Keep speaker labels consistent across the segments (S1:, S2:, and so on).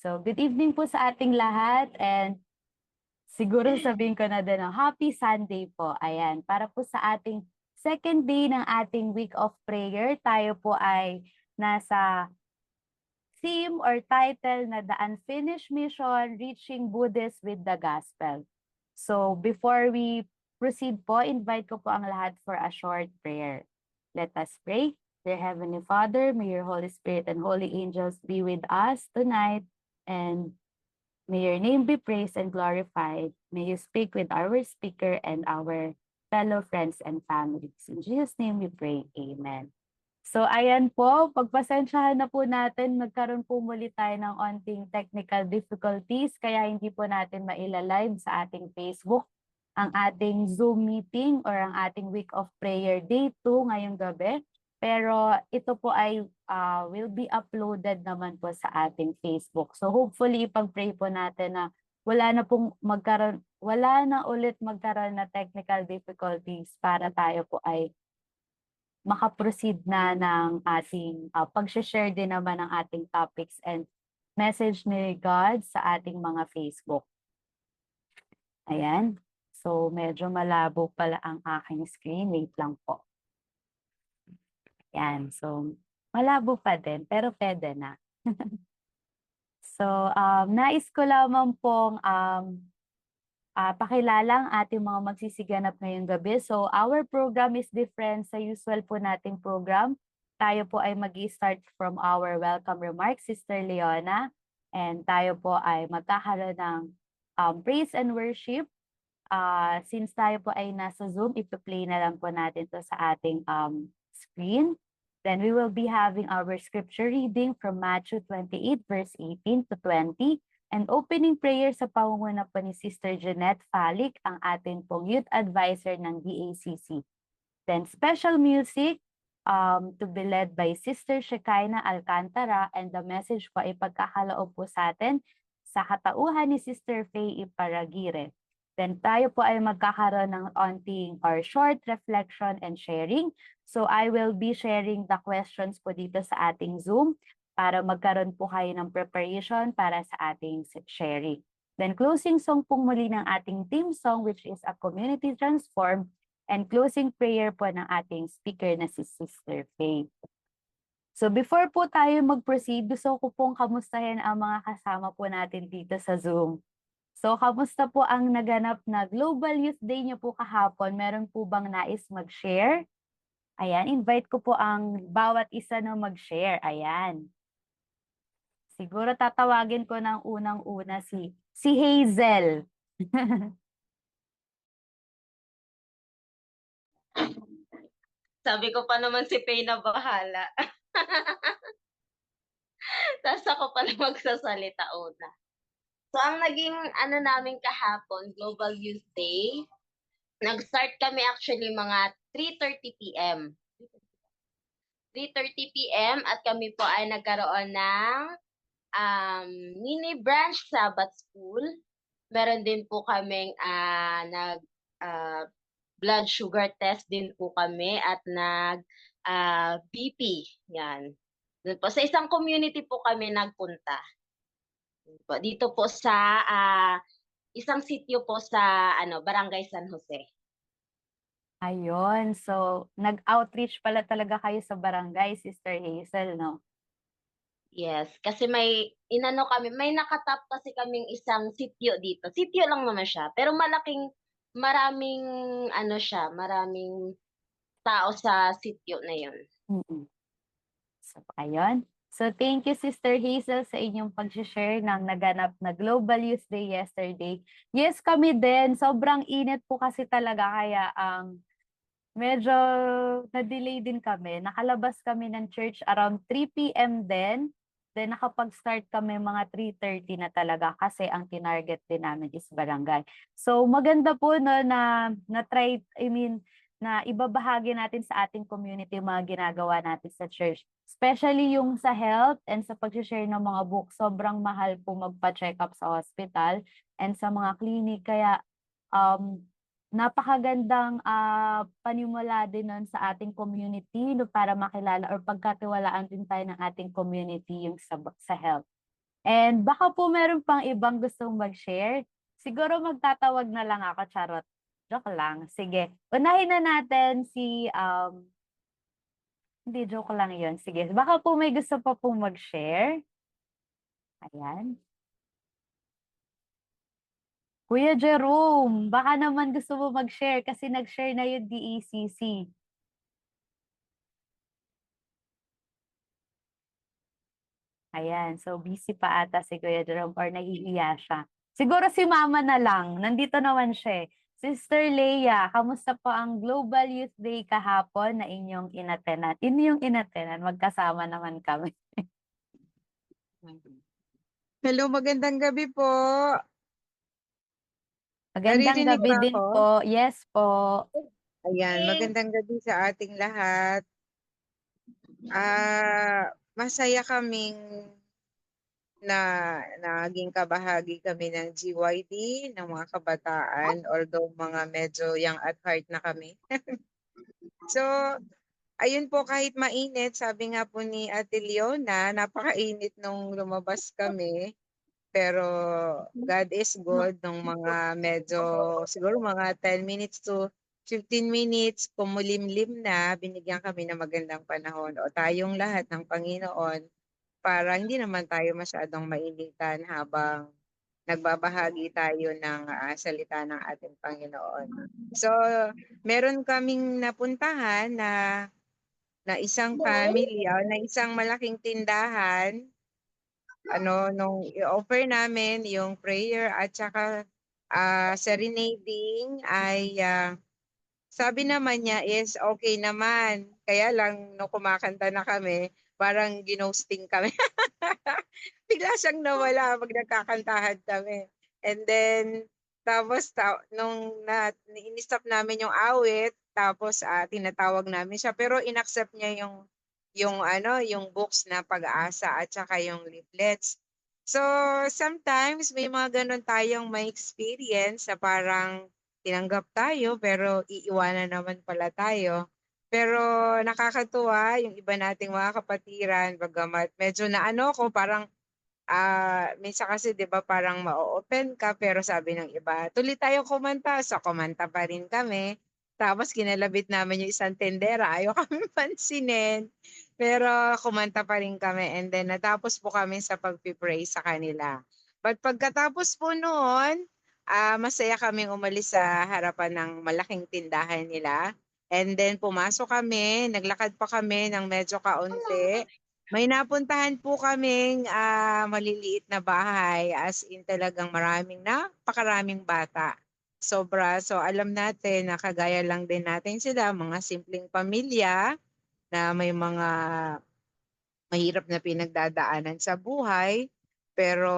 S1: So, good evening po sa ating lahat and siguro sabihin ko na din, Happy Sunday po. Ayan, para po sa ating second day ng ating week of prayer, tayo po ay nasa theme or title na The Unfinished Mission, Reaching Buddhists with the Gospel. So, before we proceed po, invite ko po ang lahat for a short prayer. Let us pray. Dear Heavenly Father, may your Holy Spirit and holy angels be with us tonight, and may your name be praised and glorified. May you speak with our speaker and our fellow friends and families. In Jesus' name we pray. Amen. So ayan po, pagpasensyahan na po natin, nagkaroon po muli tayo ng onting technical difficulties, kaya hindi po natin mailalive sa ating Facebook ang ating Zoom meeting or ang ating Week of Prayer Day 2 ngayong gabi. Pero ito po ay will be uploaded naman po sa ating Facebook. So hopefully ipag-pray po natin na wala na ulit magkaroon na technical difficulties para tayo po ay makaproceed na ng ating pag-share din naman ng ating topics and message ni God sa ating mga Facebook. Ayan. So, medyo malabo pala ang aking screen. Wait lang po. Ayan. So, malabo pa din, pero pwede na. So, nais ko lamang pong pakilala ang ating mga magsisiganap ngayong gabi. So, our program is different sa usual po nating program. Tayo po ay mag-start from our welcome remarks, Sister Leona. And tayo po ay magkakaroon ng praise and worship. Since tayo po ay nasa Zoom, ipa-play na lang po natin to sa ating screen. Then we will be having our scripture reading from Matthew 28 verse 18 to 20. And opening prayer sa pangunguna po ni Sister Jeanette Falik, ang ating pong youth advisor ng DACC. Then special music to be led by Sister Shekinah Alcantara, and the message po ay pagkakaloob po sa atin sa katauhan ni Sister Faye Iparagire. Then tayo po ay magkakaroon ng onting or short reflection and sharing. So I will be sharing the questions po dito sa ating Zoom para magkaroon po kayo ng preparation para sa ating sharing. Then closing song po muli ng ating theme song, which is A Community Transformed, and closing prayer po ng ating speaker na si Sister Faye. So before po tayo mag-proceed, gusto ko pong kamustahin ang mga kasama po natin dito sa Zoom. So kamusta po ang naganap na Global Youth Day niyo po kahapon? Meron po bang nais mag-share? Ayan, invite ko po ang bawat isa na mag-share. Ayan. Siguro tatawagin ko ng unang-una si Hazel.
S2: Sabi ko pa naman si Pay na bahala. Tapos ako pala magsasalita una. So, ang naging namin kahapon, Global Youth Day, nag-start kami actually mga 3:30 p.m. 3:30 p.m. at kami po ay nagkaroon ng mini branch Sabbath School. Meron din po kaming blood sugar test din po kami at BP. Yan. Doon po, sa isang community po kami nagpunta. Dito po sa isang sitio po sa Barangay San Jose.
S1: Ayun, so nag-outreach pala talaga kayo sa barangay, Sister Hazel, no?
S2: Yes, kasi may nakatap kasi kaming isang sitio dito. Sitio lang naman siya, pero maraming maraming tao sa sitio na 'yon.
S1: So, ayun. So, thank you, Sister Hazel, sa inyong pag-share ng naganap na Global Youth Day yesterday. Yes, kami din. Sobrang init po kasi talaga, kaya medyo na-delay din kami. Nakalabas kami ng church around 3 p.m. din. Then, nakapag-start kami mga 3:30 na talaga kasi ang tinarget din namin is barangay. So, maganda po no, na ibabahagi natin sa ating community mga ginagawa natin sa church. Especially yung sa health and sa pag-share ng mga books. Sobrang mahal po magpa-check up sa hospital and sa mga clinic. Kaya napakagandang panimula din nun sa ating community no, para makilala or pagkatiwalaan din tayo ng ating community yung sa health. And baka po meron pang ibang gustong mag-share. Siguro magtatawag na lang ako, charot. Joke lang. Sige. Unahin na natin si, hindi, joke lang yun. Sige. Baka po may gusto pa pong mag-share. Ayan. Kuya Jerome, baka naman gusto mo mag-share kasi nag-share na yung DECC. Ayan, so busy pa ata si Kuya Jerome or nahihiya siya. Siguro si Mama na lang, nandito naman siya eh. Sister Leia, kamusta po ang Global Youth Day kahapon na inyong inatenan? Inyong inatenan, magkasama naman kami.
S3: Hello, magandang gabi po.
S1: Magandang
S3: Naririnig
S1: gabi
S3: ba
S1: din
S3: ako?
S1: po. Yes po.
S3: Ayan, magandang gabi sa ating lahat. Masaya kaming na naging kabahagi kami ng GYD ng mga kabataan, although mga medyo young at heart na kami. So, ayun po, kahit mainit, sabi nga po ni Ate Leona, napakainit nung lumabas kami. Pero God is good nung mga medyo siguro mga 10 minutes to 15 minutes, kumulimlim na, binigyan kami ng magandang panahon o tayong lahat ng Panginoon para hindi naman tayo masyadong mainitan habang nagbabahagi tayo ng salita ng ating Panginoon. So, meron kaming napuntahan na isang family, na isang malaking tindahan nung i-offer namin yung prayer at saka serenading ay sabi naman niya is okay naman. Kaya lang no kumakanta na kami, parang ginosting kami. Bigla siyang nawala pag nagkakantahan kami. And then tapos nung ini-stop namin yung awit, tapos tinatawag namin siya pero inaccept niya yung books na Pag-asa at saka yung leaflets. So sometimes may mga ganun tayong may experience na parang tinanggap tayo pero iiwanan naman pala tayo. Pero nakakatuwa yung iba nating mga kapatiran, bagamat medyo ko parang minsan kasi 'di ba parang ma-o-open ka pero sabi ng iba, "Tuloy tayo kumanta." So kumanta pa rin kami. Tapos kinalabit namin yung isang tindera, ayaw kaming pansinin. Pero kumanta pa rin kami and then natapos po kami sa pagpi-pray sa kanila. But pagkatapos po noon, masaya kaming umalis sa harapan ng malaking tindahan nila. And then pumasok kami, naglakad pa kami ng medyo kaunti. May napuntahan po kaming maliliit na bahay, as in talagang napakaraming bata. Sobra. So alam natin na kagaya lang din natin sila, mga simpleng pamilya na may mga mahirap na pinagdadaanan sa buhay. Pero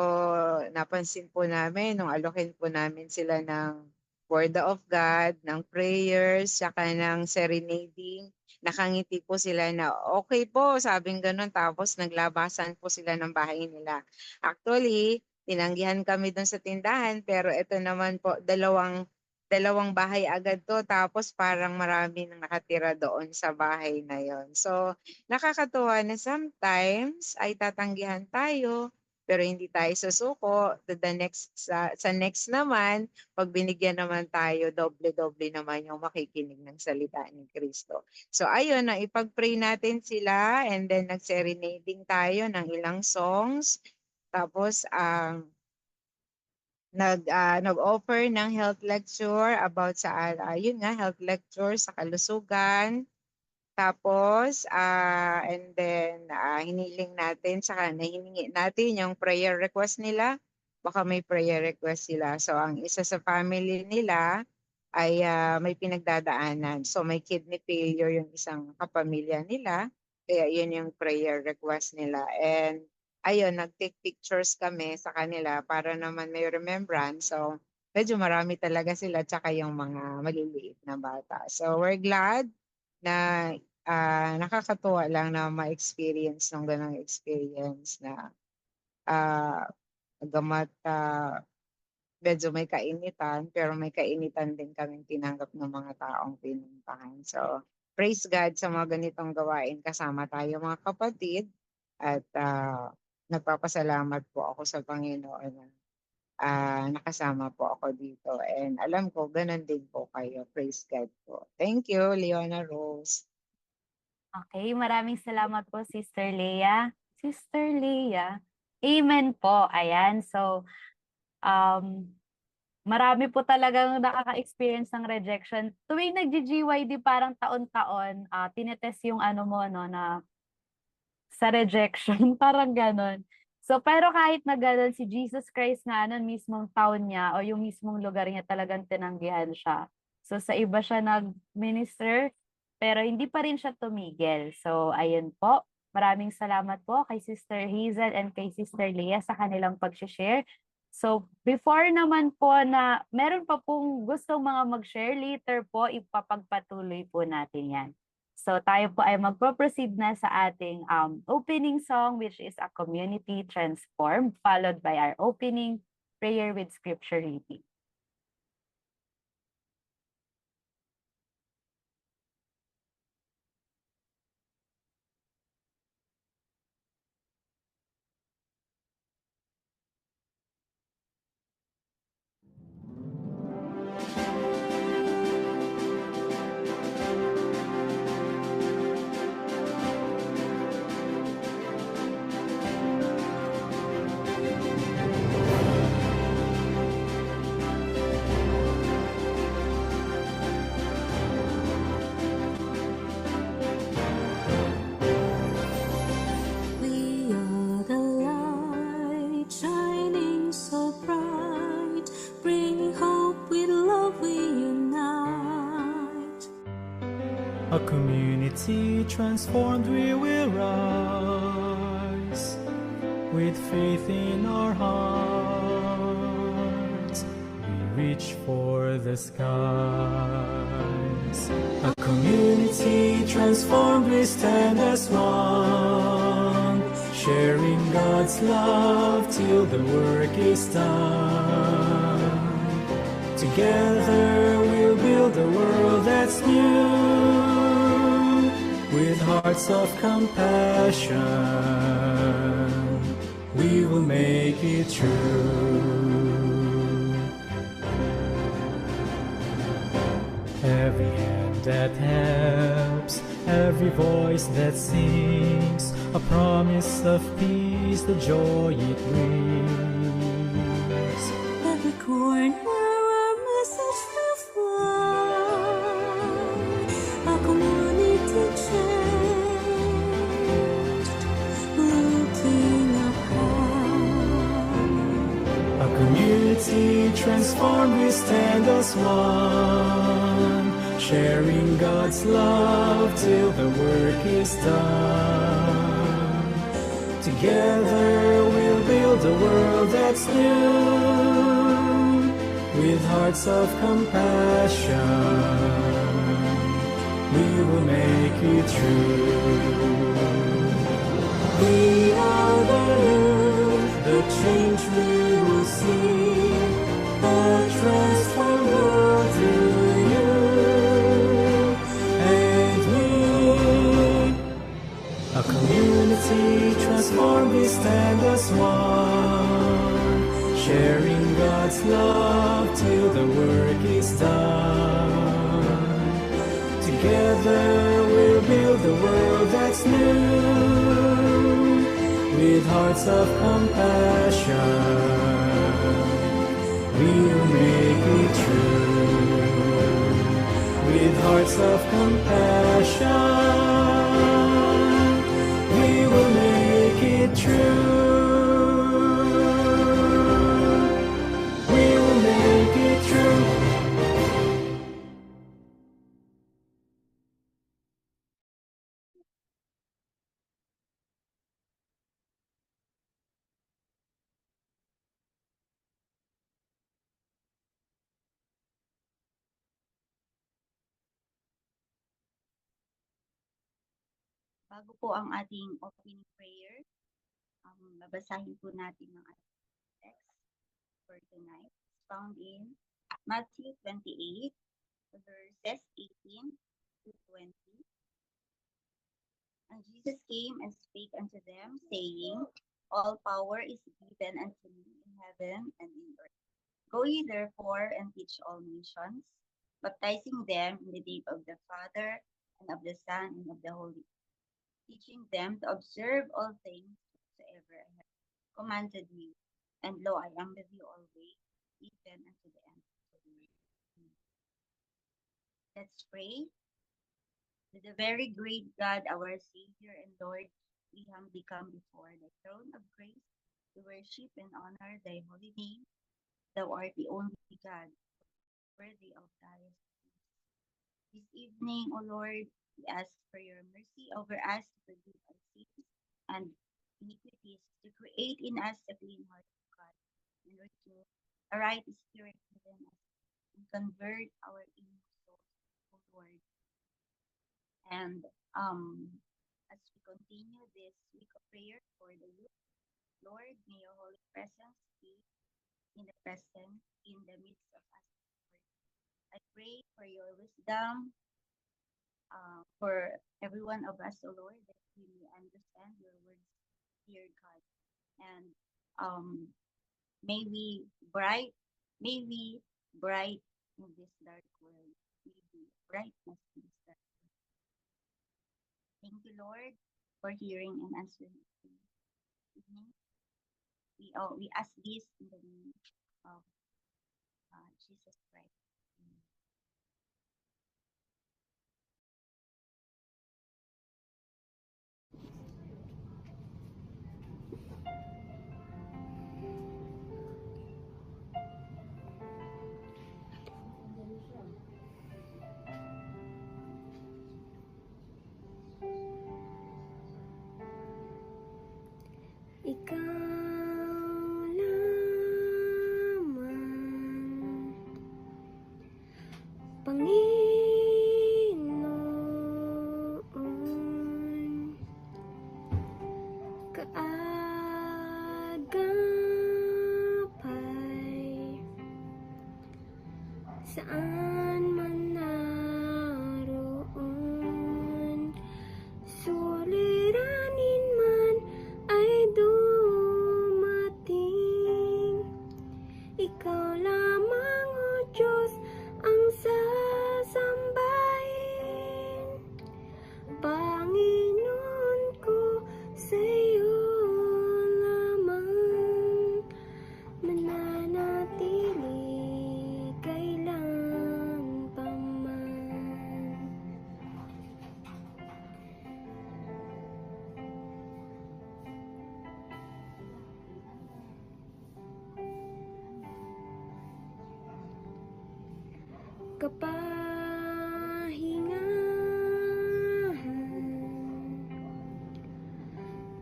S3: napansin po namin nung alokin po namin sila ng Word of God, ng prayers, saka ng serenading, nakangiti po sila na okay po, sabing gano'n. Tapos naglabasan po sila ng bahay nila. Actually, tinanggihan kami doon sa tindahan pero ito naman po, dalawang bahay agad to tapos parang marami nang nakatira doon sa bahay na yon. So, nakakatuwa na sometimes ay tatanggihan tayo pero hindi tayo susuko. The next sa next naman, pag binigyan naman tayo, doble-doble naman yung makikinig ng salita ni Kristo. So ayun, na ipag-pray natin sila and then nag-serenading tayo ng ilang songs. Tapos nag-offer ng health lecture about sa yun nga, health lecture sa kalusugan. Tapos, and then, hiniling natin, saka nahiningi natin yung prayer request nila. Baka may prayer request sila. So, ang isa sa family nila ay may pinagdadaanan. So, may kidney failure yung isang kapamilya nila. Kaya yun yung prayer request nila. And, ayun, nag-take pictures kami sa kanila para naman may remembrance. So, medyo marami talaga sila, tsaka yung mga maliliit na bata. So, we're glad na nakakatuwa lang na ma-experience ng ganong experience na gamat medyo may kainitan, pero may kainitan din kaming tinanggap ng mga taong pinuntahan. So, praise God sa mga ganitong gawain kasama tayo mga kapatid at nagpapasalamat po ako sa Panginoon na nakasama po ako dito. And alam ko, ganun din po kayo. Praise God po. Thank you, Leona Rose.
S1: Okay, maraming salamat po, Sister Leah. Sister Leah. Amen po. Ayan. So, marami po talagang nakaka-experience ng rejection. Tuwing nag-GYD parang taon-taon, tinetest yung ano mo, no, na sa rejection, parang ganon. So, pero kahit na ganon, si Jesus Christ nga nun, mismong town niya o yung mismong lugar niya talagang tinanggihan siya. So, sa iba siya nag-minister, pero hindi pa rin siya tumigil. So, ayun po. Maraming salamat po kay Sister Hazel and kay Sister Leah sa kanilang pag-share. So, before naman po na meron pa pong gustong mga mag-share, later po ipapagpatuloy po natin yan. So tayo po ay magpo-proceed na sa ating opening song, which is A Community Transformed, followed by our opening prayer with scripture reading.
S4: We are the light shining so bright, bringing hope with love we unite.
S5: A community transformed, we will rise with faith in our hearts. We reach for the skies. A community transformed, we stand as one, sharing God's love till the work is done. Together we'll build a world that's new, with hearts of compassion. We will make it true. Every hand that helps, every voice that sings, a promise of peace, the joy it brings.
S4: Every corner our message will fly, a community changed, looking up high.
S5: A community transformed, we stand as one, sharing God's love till the work is done. Together we'll build a world that's new, with hearts of compassion. We will make it true.
S4: We are the youth, the change we will see, a transformed world through you and me.
S5: A community transformed, we stand as one, sharing God's love till the work is done. Together we'll build a world that's new, with hearts of compassion. We will make it true, with hearts of compassion. We will make it true. We will make it true.
S6: Bago po ang ating opening prayer, babasahin po natin ang ating text for tonight. It's found in Matthew 28, verses 18 to 20. And Jesus came and spake unto them, saying, All power is given unto me in heaven and in earth. Go ye therefore and teach all nations, baptizing them in the name of the Father and of the Son and of the Holy Spirit, teaching them to observe all things whatsoever I have commanded you. And lo, I am with you always, even unto the end of the world. Let's pray. To the very great God, our Savior and Lord, we humbly come before the throne of grace to worship and honor thy holy name. Thou art the only God, worthy of thy praise. This evening, O Lord, we ask for your mercy over us to forgive our sins and iniquities, to create in us a clean heart, O God, and renew a right spirit within us, and convert our inner souls, O Lord. And as we continue this week of prayer for the youth, Lord, may your holy presence be in the present, in the midst of us. Lord. I pray for your wisdom for every one of us, O Lord, that we may understand your words, dear God. And may we bright in this dark world. May we brightness in this dark world. Thank you, Lord, for hearing and answering us evening. We ask this in the name of Jesus Christ. Amen.
S7: Ikaw lamang, Panginoon, kaagapay, saan man naroon, suliranin man ay dumating. Ikaw lamang, O Diyos, ang sasambahin. Panginoon ko, sa iyo lamang mananatili kailan pa man. Kapahingahan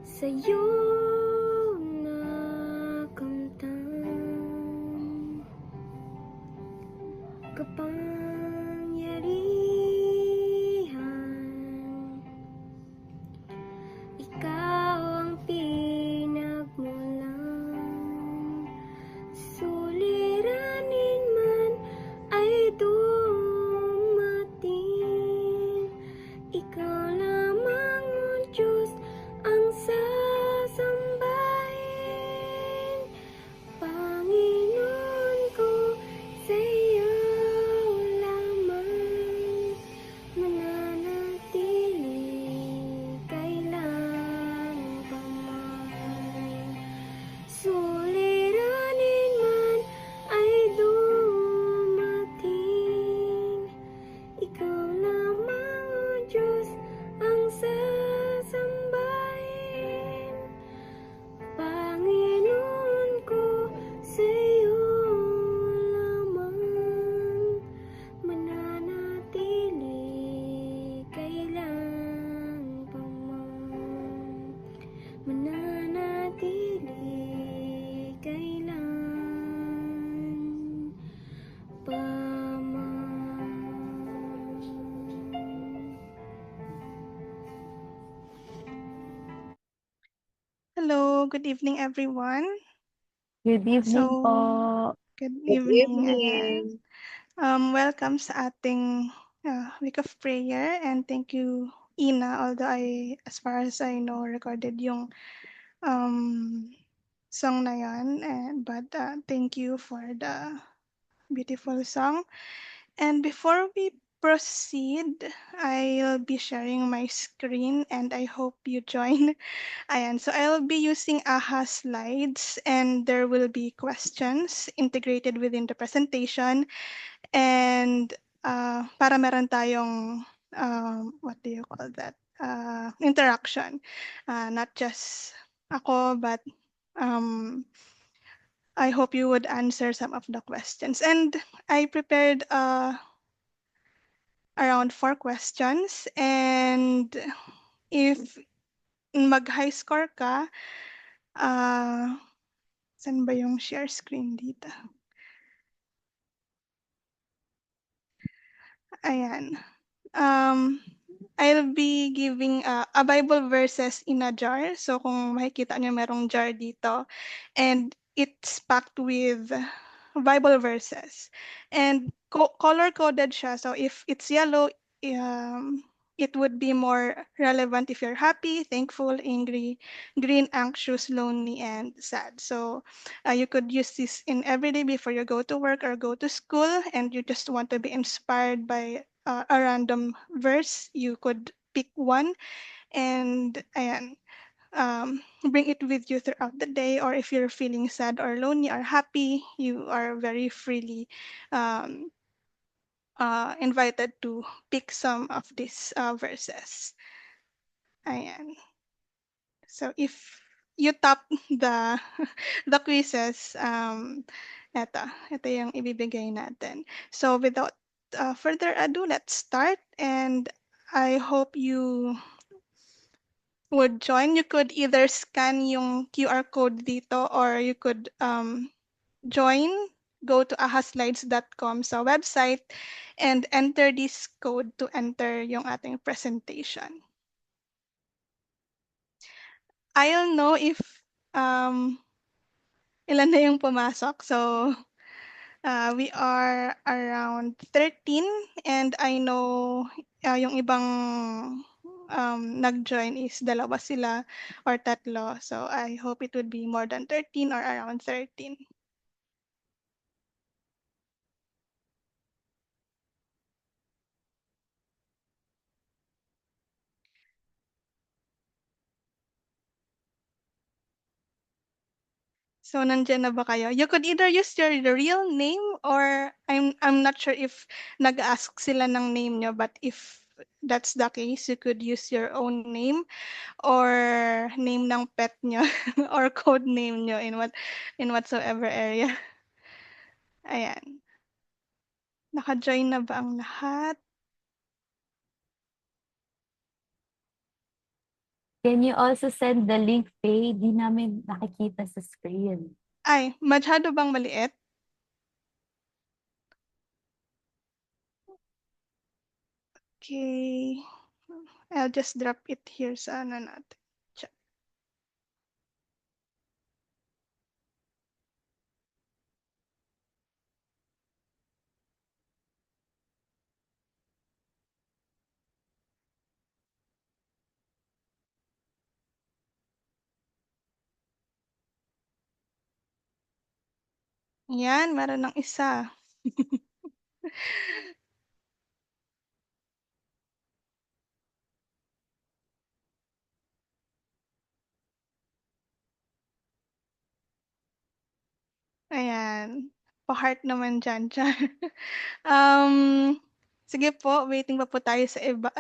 S7: sa'yo nakamtan, kapangyarihan, ikaw ang pinagmulan. Suliranin man ay dumating, ikaw lamang, O Diyos, ang sasambahin. Panginoon ko, sa iyo lamang mananatili kailan pa man. Suliranin man ay dumating, ikaw lamang, O Diyos, ang sasambahin. Panginoon ko, sa iyo lamang mananatili kailan pa man. Mananatili kailan pa man.
S8: Hello, good evening everyone.
S1: Good evening
S8: So,
S1: po.
S8: good
S3: Good
S8: evening
S3: evening.
S8: again. Welcome sa ating week of prayer and thank you, Ina, although as far as I know, recorded yung song na yan. But thank you for the beautiful song. And before we proceed, I'll be sharing my screen and I hope you join. Ayan, so I'll be using AHA slides and there will be questions integrated within the presentation. And para meron tayong, what do you call that? Interaction. Not just ako, but I hope you would answer some of the questions. And I prepared around 4 questions. And if mag-high score ka, saan ba yung share screen dito? Ayan. I'll be giving a Bible verses in a jar. So kung makikita nyo, merong jar dito. And it's packed with Bible verses. And color-coded siya. So if it's yellow, it would be more relevant if you're happy, thankful, angry, green, anxious, lonely, and sad. So you could use this in every day before you go to work or go to school, and you just want to be inspired by a random verse. You could pick one and ayan, bring it with you throughout the day. Or if you're feeling sad or lonely or happy, you are very freely um, invited to pick some of these verses. Ayan. So if you top the the quizzes, ito yung ibibigay natin. So without further ado, let's start. And I hope you would join. You could either scan yung QR code dito or you could join, go to ahaslides.com sa website and enter this code to enter yung ating presentation. I'll know if ilan na yung pumasok. So we are around 13 and I know yung ibang nag-join is dalawa sila or tatlo. So I hope it would be more than 13 or around 13. So nandiyan na ba kayo? You could either use your real name or I'm not sure if nag-ask sila ng name nyo, but if that's the case, you could use your own name or name ng pet nyo or code name nyo in whatsoever area. Ayan. Naka-join na ba ang lahat?
S1: Can you also send the link, Faye? Di namin nakikita sa screen.
S8: Ay, masyado bang maliit? Okay. I'll just drop it here sa ano natin. Chat. Yan, meron ng isa. Ayan. Pa-heart naman dyan. Sige po, waiting pa po tayo sa iba.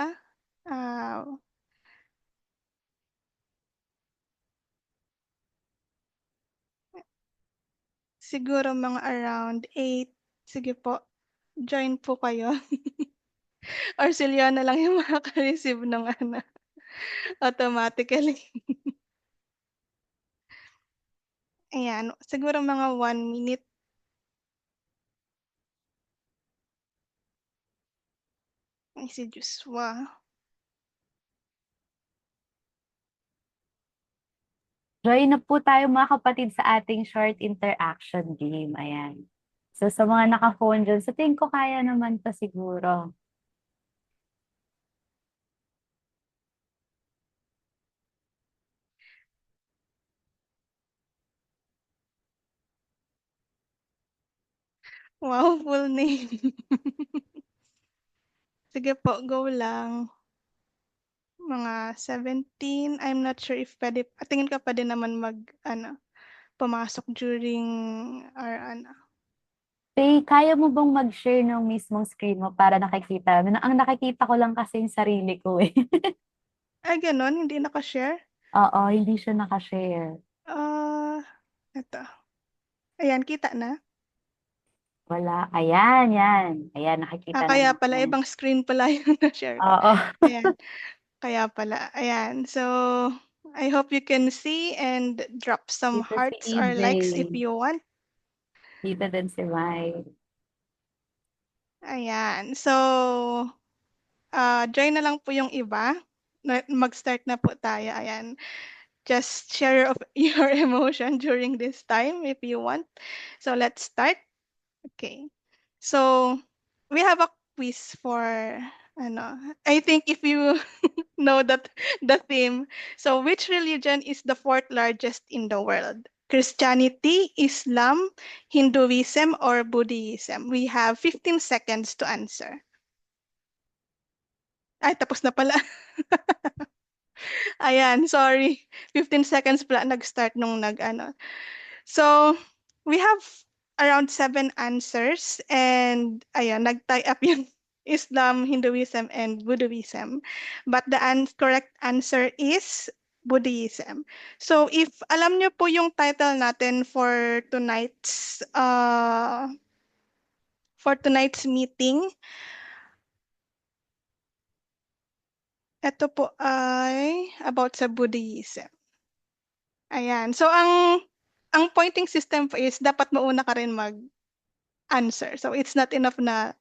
S8: Siguro mga around 8. Sige po, join po kayo. Or si Leona lang yung makaka-receive ng ano, automatically. Ayan, siguro mga 1 minute. Ay, si Joshua.
S1: Join na po tayo mga kapatid sa ating short interaction game. Ayan. So sa mga naka-phone dyan, sa tingin ko kaya naman to siguro.
S8: Wow, full name. Sige po, go lang. Mga 17. I'm not sure if pwede. Tingin ka pwede naman pumasok during our
S1: Faye, kaya mo bang mag-share ng mismong screen mo para nakikita? Ang nakikita ko lang kasi yung sarili ko eh.
S8: Ay, ganon, hindi naka-share?
S1: Oo, hindi siya nakashare.
S8: Ito. Ayan, kita na.
S1: Wala. Ayan, yan. Ayan, nakikita na
S8: Kaya pala,
S1: natin.
S8: ibang screen pala yung na-share ko.
S1: Oo.
S8: Ayan, kaya pala. Ayan, so I hope you can see and drop some
S1: Dito si
S8: hearts or
S1: EJ.
S8: likes if you want.
S1: Dito din si Mai.
S8: Ayan, so join na lang po yung iba. Mag-start na po tayo. Ayan. Just share of your emotion during this time if you want. So let's start. Okay. So we have a quiz for I think if you know that the theme. So which religion is the fourth largest in the world? Christianity, Islam, Hinduism, or Buddhism? We have 15 seconds to answer. Ay, tapos na pala. Ayan, sorry. 15 seconds pala nag-start nung So, we have around 7 answers and ayan, nag-tie up yung Islam, Hinduism, and Buddhism. But the correct answer is Buddhism. So, if alam nyo po yung title natin for tonight's meeting, ito po ay about sa Buddhism. Ayan. So, ang pointing system po is dapat mauna ka rin mag-answer. So, it's not enough na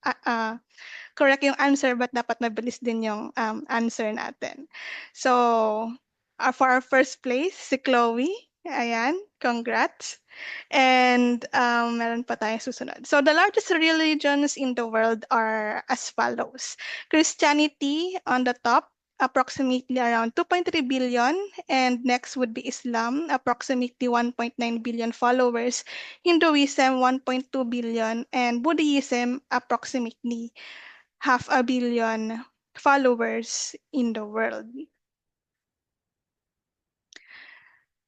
S8: correct yung answer, but dapat mabilis din yung answer natin. So, for our first place, si Chloe. Ayan, congrats. And meron pa tayong susunod. So, the largest religions in the world are as follows. Christianity on the top, approximately around 2.3 billion, and next would be Islam, approximately 1.9 billion followers, Hinduism 1.2 billion, and Buddhism approximately 500 million followers in the world.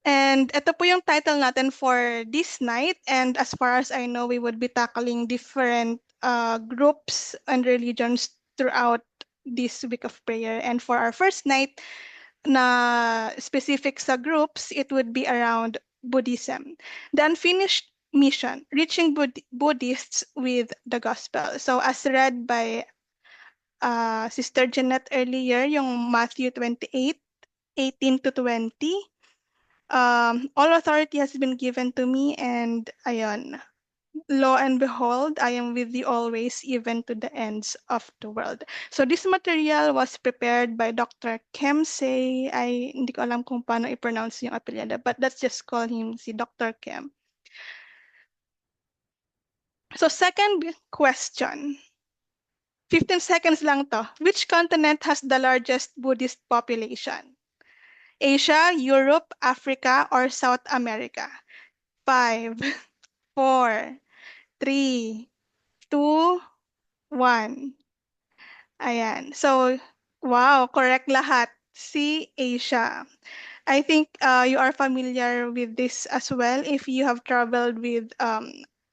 S8: And ito po yung title natin for this night, and as far as I know, we would be tackling different groups and religions throughout this week of prayer. And for our first night na specific sa groups, it would be around Buddhism. The unfinished mission, reaching Buddhists with the gospel. So as read by Sister Jeanette earlier, yung Matthew 28:18 to 20. All authority has been given to me, and ayon, lo and behold, I am with you always, even to the ends of the world. So this material was prepared by Dr. Kemsey. Hindi ko alam kung paano i-pronounce yung apelyido, but let's just call him si Dr. Kem. So second question. 15 seconds lang to. Which continent has the largest Buddhist population? Asia, Europe, Africa, or South America? 5, 4, 3, 2, 1. Ayan. So, wow, correct lahat. Si Asia. I think you are familiar with this as well. If you have traveled with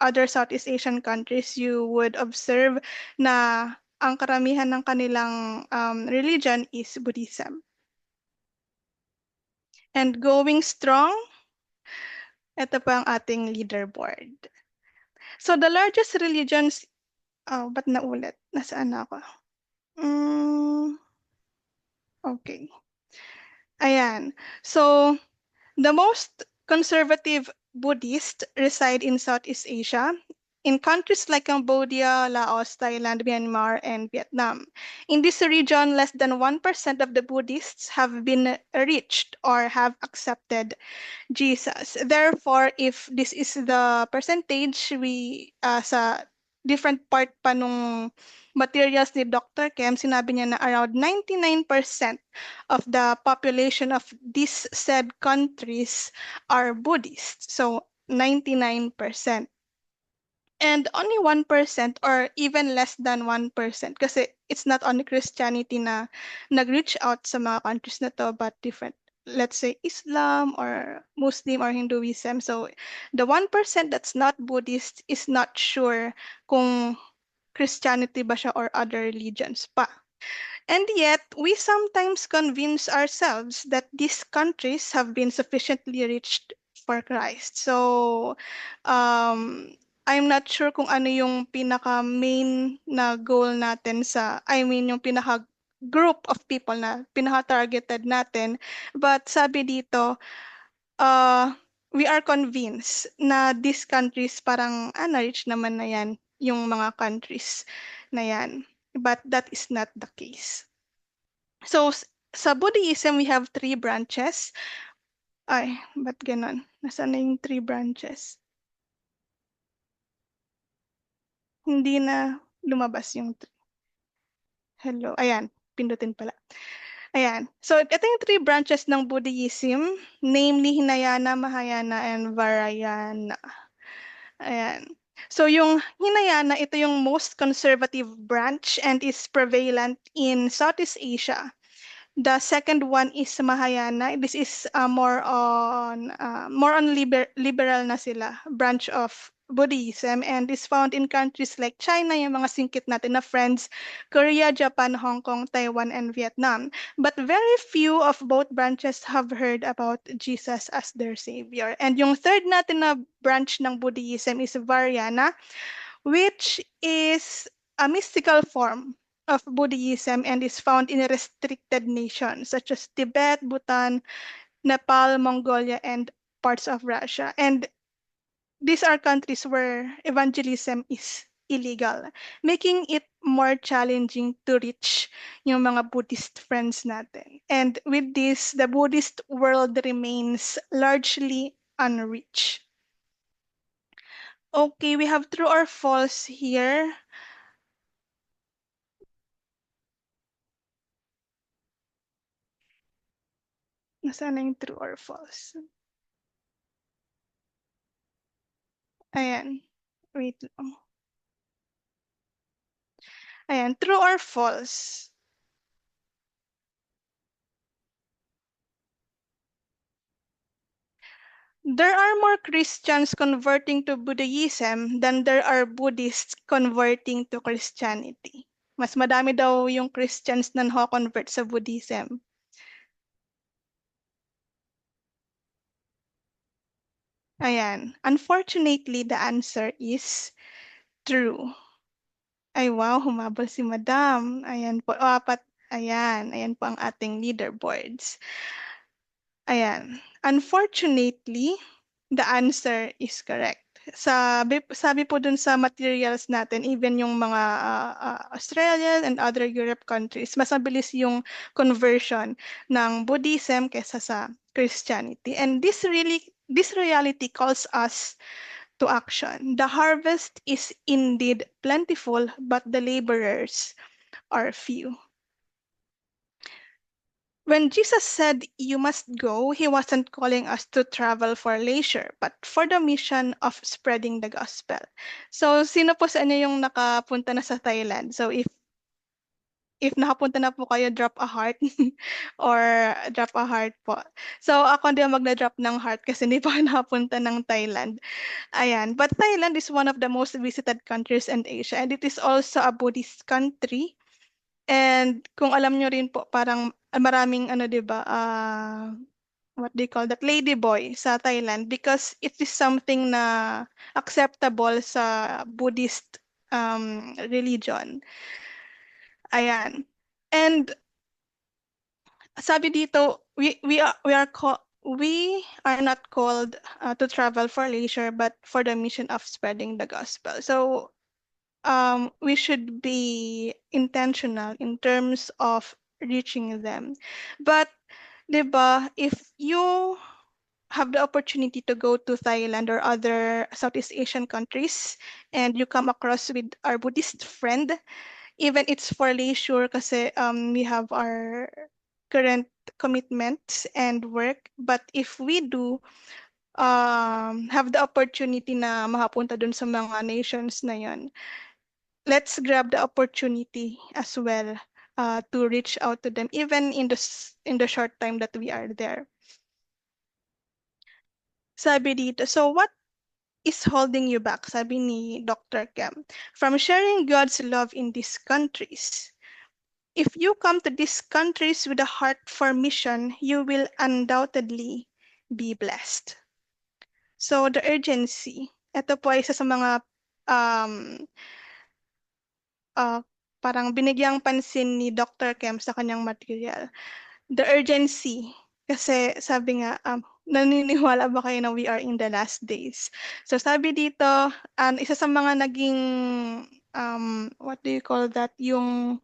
S8: other Southeast Asian countries, you would observe na ang karamihan ng kanilang religion is Buddhism. And going strong, ito pa ang ating leaderboard. So the largest religions, ba't naulit? Nasaan na ako? Okay. Ayan. So the most conservative Buddhists reside in Southeast Asia, in countries like Cambodia, Laos, Thailand, Myanmar, and Vietnam. In this region, less than 1% of the Buddhists have been reached or have accepted Jesus. Therefore, if this is the percentage, we sa different part pa nung materials ni Dr. Kem, sinabi niya na around 99% of the population of these said countries are Buddhist. So 99%. And only 1% or even less than 1% kasi it's not only Christianity na nag-reach out sa mga countries na to, but different, let's say Islam or Muslim or Hinduism. So the 1% that's not Buddhist is not sure kung Christianity ba siya or other religions pa. And yet, we sometimes convince ourselves that these countries have been sufficiently reached for Christ. So, I'm not sure kung ano yung pinaka-main na goal natin yung pinaka-group of people na pinaka-targeted natin. But sabi dito, we are convinced na these countries parang, na-reach naman na yan, yung mga countries na yan. But that is not the case. So, sa Buddhism, we have 3 branches. Ay, ba't ganon? Nasaan na yung 3 branches? Hindi na lumabas yung 3. Hello, ayan, pindutin pala. Ayan, so ito yung 3 branches ng Buddhism, namely Hinayana, Mahayana, and Vajrayana. Ayan. So yung Hinayana, ito yung most conservative branch and is prevalent in Southeast Asia. The second one is Mahayana. This is more on liberal na sila, branch of Buddhism, and is found in countries like China, yung mga singkit natin na friends, Korea, Japan, Hong Kong, Taiwan, and Vietnam. But very few of both branches have heard about Jesus as their savior. And yung third natin na branch ng Buddhism is Vajrayana, which is a mystical form of Buddhism and is found in restricted nations such as Tibet, Bhutan, Nepal, Mongolia, and parts of Russia. And these are countries where evangelism is illegal, making it more challenging to reach yung mga Buddhist friends natin. And with this, the Buddhist world remains largely unreached. Okay, we have true or false here. Nasaan na yung true or false? Ayan. Wait lang. Ayan, true or false? There are more Christians converting to Buddhism than there are Buddhists converting to Christianity. Mas madami daw yung Christians na convert sa Buddhism. Ayan. Unfortunately, the answer is true. Ay, wow, humabol si Madam. Ayan po, apat. Ayan po ang ating leaderboards. Ayan. Unfortunately, the answer is correct. Sabi po dun sa materials natin, even yung mga Australian and other Europe countries, mas mabilis yung conversion ng Buddhism kaysa sa Christianity. And this reality calls us to action. The harvest is indeed plentiful, but the laborers are few. When Jesus said, "You must go," he wasn't calling us to travel for leisure, but for the mission of spreading the gospel. So, sino po sa inyo yung nakapunta na sa Thailand? So, if nakapunta na po kayo, drop a heart or drop a heart po. So, ako hindi magna-drop ng heart kasi hindi pa ako nakapunta ng Thailand. Ayan. But Thailand is one of the most visited countries in Asia, and it is also a Buddhist country. And kung alam nyo rin po, parang maraming what do you call that? Ladyboy sa Thailand because it is something na acceptable sa Buddhist religion. Ayan. And sabi dito, we are not called to travel for leisure, but for the mission of spreading the gospel. So we should be intentional in terms of reaching them. But, diba, if you have the opportunity to go to Thailand or other Southeast Asian countries and you come across with our Buddhist friend, even it's for leisure kasi we have our current commitments and work, but if we do have the opportunity na makapunta dun sa mga nations na yun, let's grab the opportunity as well to reach out to them, even in the short time that we are there. Sabi dito, so what is holding you back, sabi ni Dr. Kem, from sharing God's love in these countries? If you come to these countries with a heart for mission, you will undoubtedly be blessed. So the urgency, ito po ay isa sa mga um, parang binigyang pansin ni Dr. Kem sa kanyang material. The urgency, kasi sabi nga, naniniwala ba kayo na we are in the last days? So sabi dito, isa sa mga naging, what do you call that, yung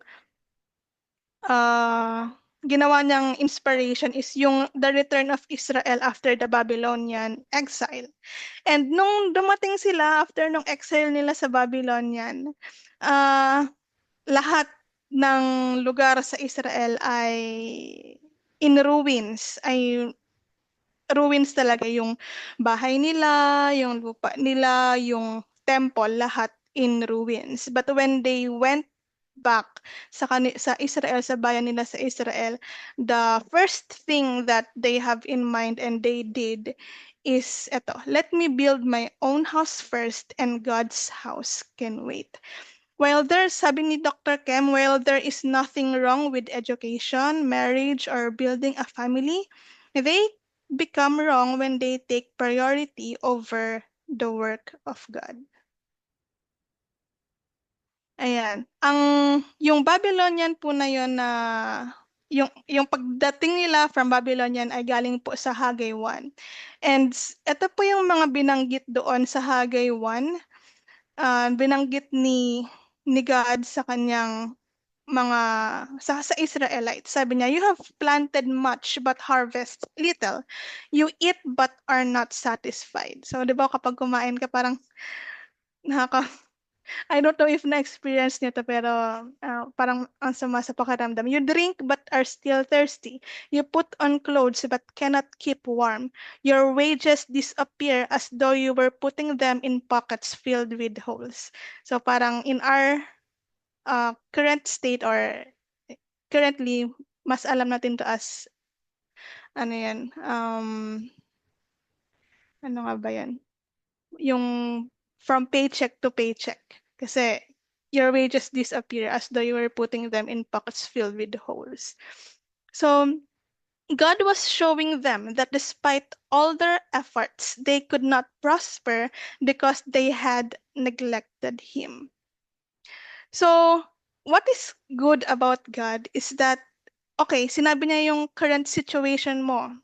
S8: ginawa niyang inspiration is yung the return of Israel after the Babylonian exile. And nung dumating sila after nung exile nila sa Babylonian, lahat ng lugar sa Israel ay in ruins, ay ruins talaga, yung bahay nila, yung lupa nila, yung temple, lahat in ruins. But when they went back sa Israel, sa bayan nila sa Israel, the first thing that they have in mind and they did is eto, let me build my own house first and God's house can wait. Sabi ni Dr. Kem, while there is nothing wrong with education, marriage, or building a family, they become wrong when they take priority over the work of God. Ayan. Yung Babylonian po na yun na yung pagdating nila from Babylonian ay galing po sa Haggai 1. And ito po yung mga binanggit doon sa Haggai 1. Binanggit ni God sa kanyang mga sa Israelites. Sabi niya, you have planted much but harvest little. You eat but are not satisfied. So, di ba kapag kumain ka parang I don't know if na-experience niyo to, pero parang ang sama sa pakiramdam. You drink but are still thirsty. You put on clothes but cannot keep warm. Your wages disappear as though you were putting them in pockets filled with holes. So parang in our current state or currently, mas alam natin to as, ano yan, ano nga ba yan? Yung from paycheck to paycheck. Kasi your wages disappear as though you were putting them in pockets filled with holes. So God was showing them that despite all their efforts, they could not prosper because they had neglected Him. So what is good about God is that, okay, sinabi niya yung current situation mo.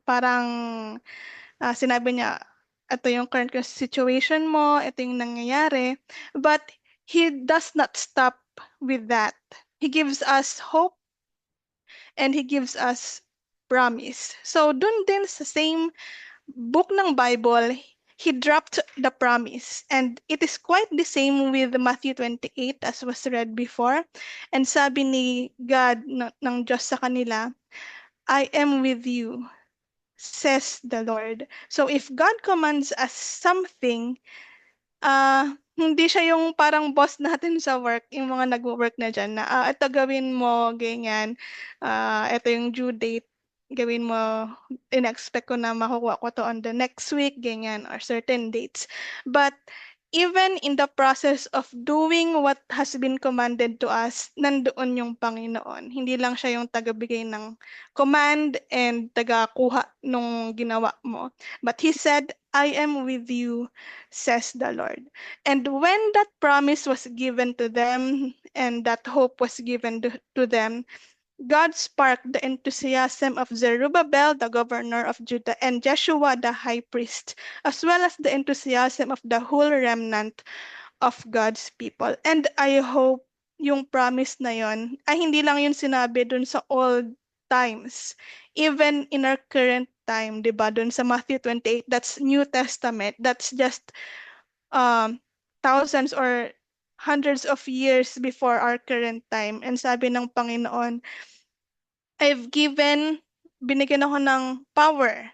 S8: Parang sinabi niya, ito yung current situation mo, ito yung nangyayari. But He does not stop with that. He gives us hope and He gives us promise. So dun din sa same book ng Bible, He dropped the promise. And it is quite the same with Matthew 28 as was read before. And sabi ni God, ng Diyos sa kanila, I am with you, says the Lord. So if God commands us something, hindi siya yung parang boss natin sa work, yung mga nag-work na dyan, na ito gawin mo, ganyan, ito yung due date, gawin mo, in-expect ko na makukuha ko to on the next week, ganyan, or certain dates. But even in the process of doing what has been commanded to us, nandoon yung Panginoon. Hindi lang siya yung tagabigay ng command and tagakuha nung ginawa mo. But He said, I am with you, says the Lord. And when that promise was given to them and that hope was given to them, God sparked the enthusiasm of Zerubbabel, the governor of Judah, and Joshua, the high priest, as well as the enthusiasm of the whole remnant of God's people. And I hope yung promise na yon ay hindi lang yun sinabi dun sa old times. Even in our current time, di ba? Dun sa Matthew 28, that's New Testament. That's just thousands or hundreds of years before our current time. And sabi ng Panginoon, binigyan ako ng power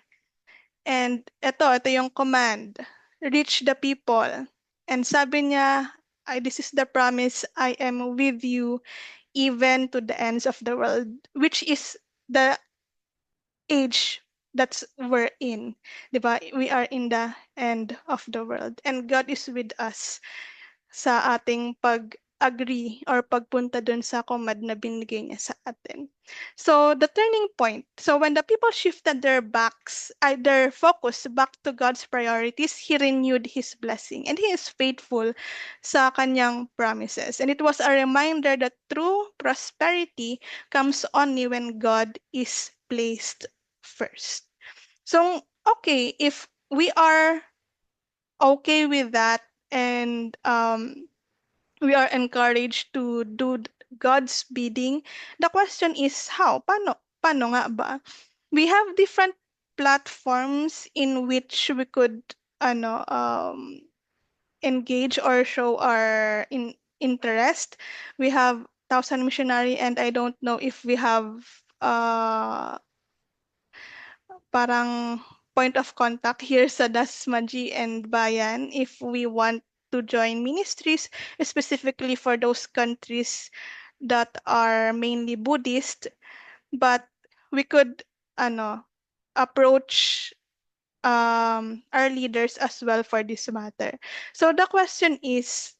S8: And ito yung command. Reach the people. And sabi niya, this is the promise, I am with you even to the ends of the world, which is the age that's we're in. Diba? We are in the end of the world. And God is with us sa ating pag-agree or pagpunta dun sa command na binigay niya sa atin. So, the turning point. So, when the people shifted their focus back to God's priorities, He renewed His blessing. And He is faithful sa kanyang promises. And it was a reminder that true prosperity comes only when God is placed first. So, okay, if we are okay with that, and we are encouraged to do God's bidding, the question is how? Paano nga ba? We have different platforms in which we could engage or show our interest. We have Thousand Missionary, and I don't know if we have parang point of contact here sa Dasmaji and Bayan if we want to join ministries, specifically for those countries that are mainly Buddhist, but we could approach our leaders as well for this matter. So the question is,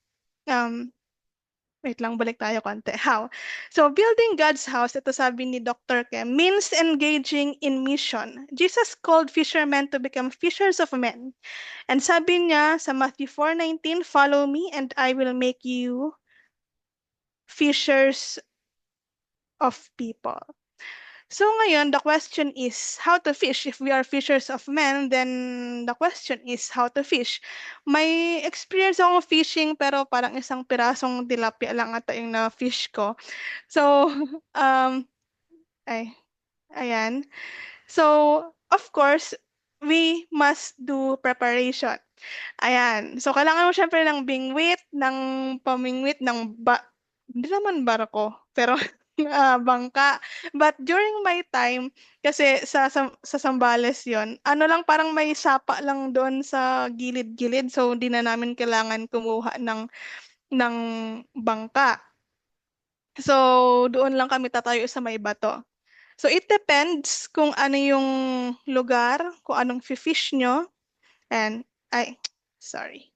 S8: wait lang, balik tayo konti. How? So, building God's house, ito sabi ni Dr. Kem, means engaging in mission. Jesus called fishermen to become fishers of men. And sabi niya sa Matthew 4:19, follow me and I will make you fishers of people. So ngayon, the question is how to fish. If we are fishers of men, then the question is how to fish. May experience akong fishing pero parang isang pirasong tilapia lang ata yung na-fish ko. So, ayan. So, of course, we must do preparation. Ayan. So, kailangan mo syempre ng bingwit, ng pamingwit, hindi naman barko, pero bangka. But during my time, kasi sa Sambales yon, lang parang may sapa lang doon sa gilid-gilid. So, hindi na namin kailangan kumuha ng bangka. So, doon lang kami tatayo sa may bato. So, it depends kung ano yung lugar, kung anong fish nyo. And, sorry.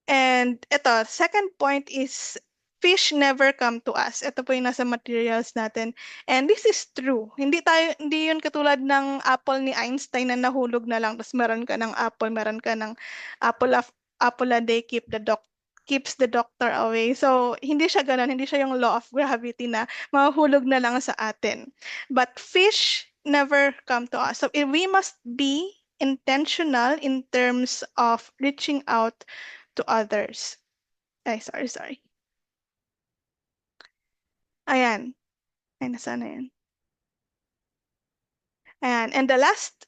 S8: And ito, second point is fish never come to us. Ito po yung nasa materials natin. And this is true. Hindi yun katulad ng apple ni Einstein na nahulog na lang, tapos meron ka ng apple a day keeps the doctor away. So, hindi siya ganun. Hindi siya yung law of gravity na mahuhulog na lang sa atin. But fish never come to us. So, we must be intentional in terms of reaching out to others. Sorry. Ayan. Nasaan na yan? Ayan. And the last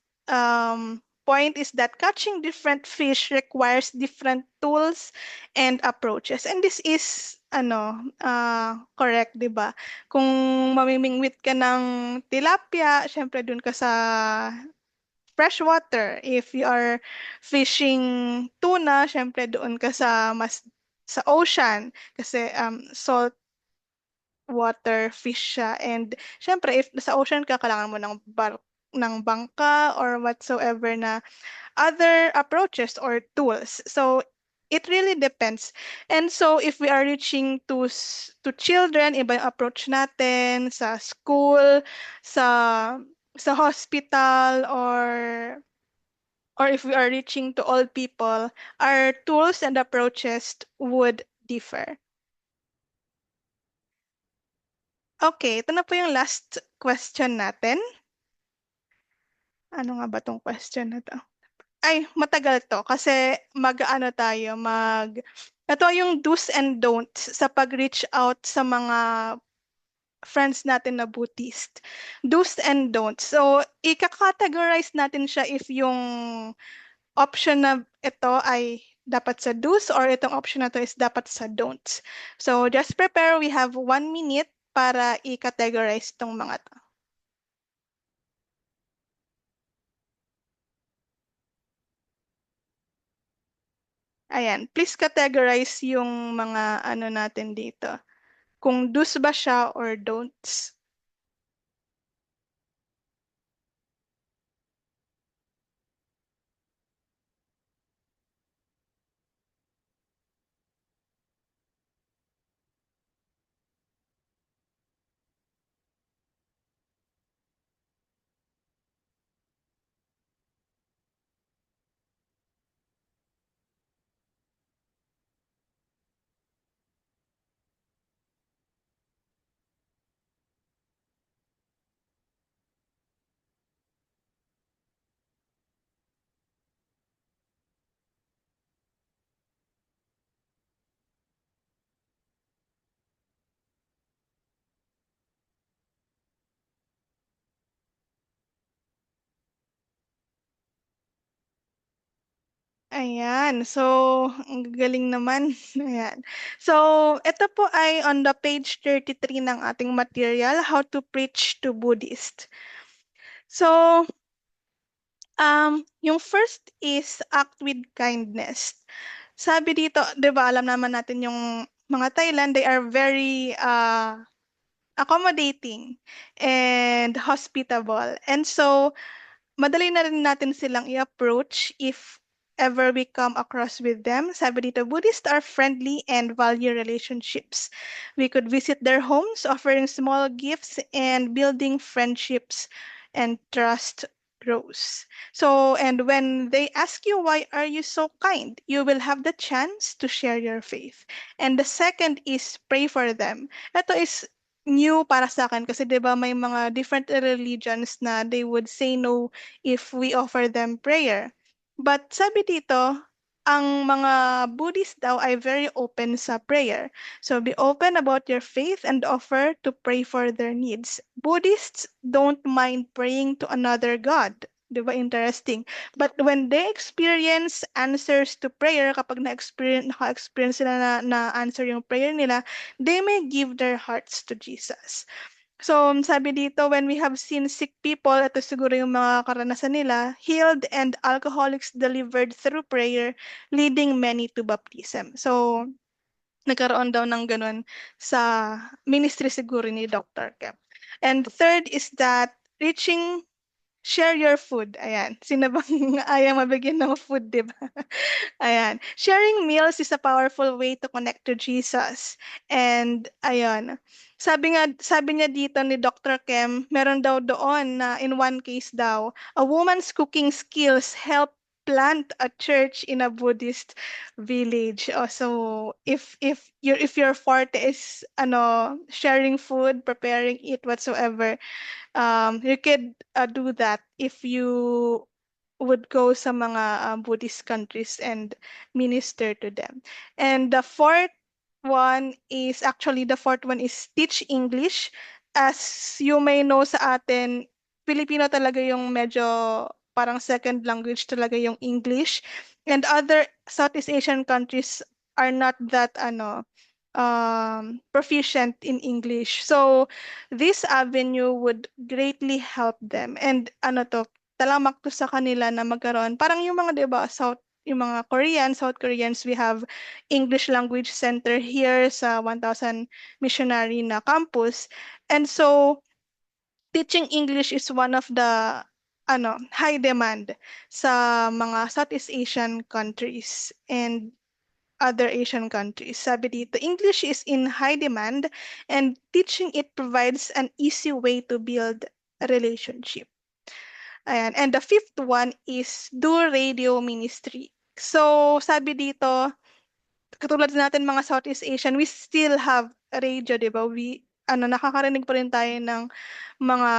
S8: point is that catching different fish requires different tools and approaches. And this is correct, 'di ba? Kung mamimingwit ka ng tilapia, syempre dun ka sa freshwater. If you are fishing tuna, syempre doon ka sa ocean kasi salt water fish siya. And syempre if sa ocean ka, kailangan mo ng bangka or whatsoever na other approaches or tools. So it really depends. And so if we are reaching to children, iba yung approach natin sa school, sa hospital, or if we are reaching to all people, our tools and approaches would differ. Okay, ito na po yung last question natin. Ano nga ba tong question na to? Matagal to kasi ito yung do's and don'ts sa pag-reach out sa mga friends natin na Buddhist. Do's and don'ts. So, i-categorize natin siya if yung option na ito ay dapat sa do's or itong option na to is dapat sa don'ts. So, just prepare. We have 1 minute para i-categorize tong mga to. Ayan, please categorize yung mga ano natin dito. Kung do's ba siya or don'ts. Ayan. So, ang galing naman. Ayan. So, ito po ay on the page 33 ng ating material, How to Preach to Buddhist. So, yung first is act with kindness. Sabi dito, 'di ba, alam naman natin yung mga Thailand, they are very accommodating and hospitable. And so, madali na rin natin silang i-approach if ever we come across with them. Sabi dito, Buddhists are friendly and value relationships. We could visit their homes, offering small gifts and building friendships and trust grows. So, and when they ask you, why are you so kind? You will have the chance to share your faith. And the second is pray for them. Ito is new para sa akin kasi 'di ba may mga different religions na they would say no if we offer them prayer. But sabi dito, ang mga Buddhist daw ay very open sa prayer. So be open about your faith and offer to pray for their needs. Buddhists don't mind praying to another god. Di ba interesting? But when they experience answers to prayer, kapag naka-experience sila na answer yung prayer nila, they may give their hearts to Jesus. So, sabi dito, when we have seen sick people, ito siguro yung mga karanasan nila, healed and alcoholics delivered through prayer, leading many to baptism. So, nagkaroon daw ng ganun sa ministry siguro ni Dr. Kep. And third is that share your food. Ayan. Sino bang ayaw mabigyan ng food, di ba? Ayan. Sharing meals is a powerful way to connect to Jesus. And ayan. Sabi niya dito ni Dr. Kem, meron daw doon na in one case daw, a woman's cooking skills help plant a church in a Buddhist village. Oh, so if your forte is sharing food, preparing it whatsoever, you could do that if you would go sa mga Buddhist countries and minister to them. And the fourth one is teach English. As you may know sa atin, Filipino talaga yung medyo parang second language talaga yung English. And other Southeast Asian countries are not that proficient in English. So this avenue would greatly help them. And talamak to sa kanila na magkaroon. Parang yung mga, 'di ba, yung mga South Koreans, we have English Language Center here sa 1,000 missionary na campus. And so, teaching English is one of the high demand sa mga Southeast Asian countries and other Asian countries. Sabi dito, English is in high demand and teaching it provides an easy way to build a relationship. Ayan. And the fifth one is do radio ministry. So, sabi dito, katulad natin mga Southeast Asian, we still have radio, di ba? Nakakarinig pa rin tayo ng mga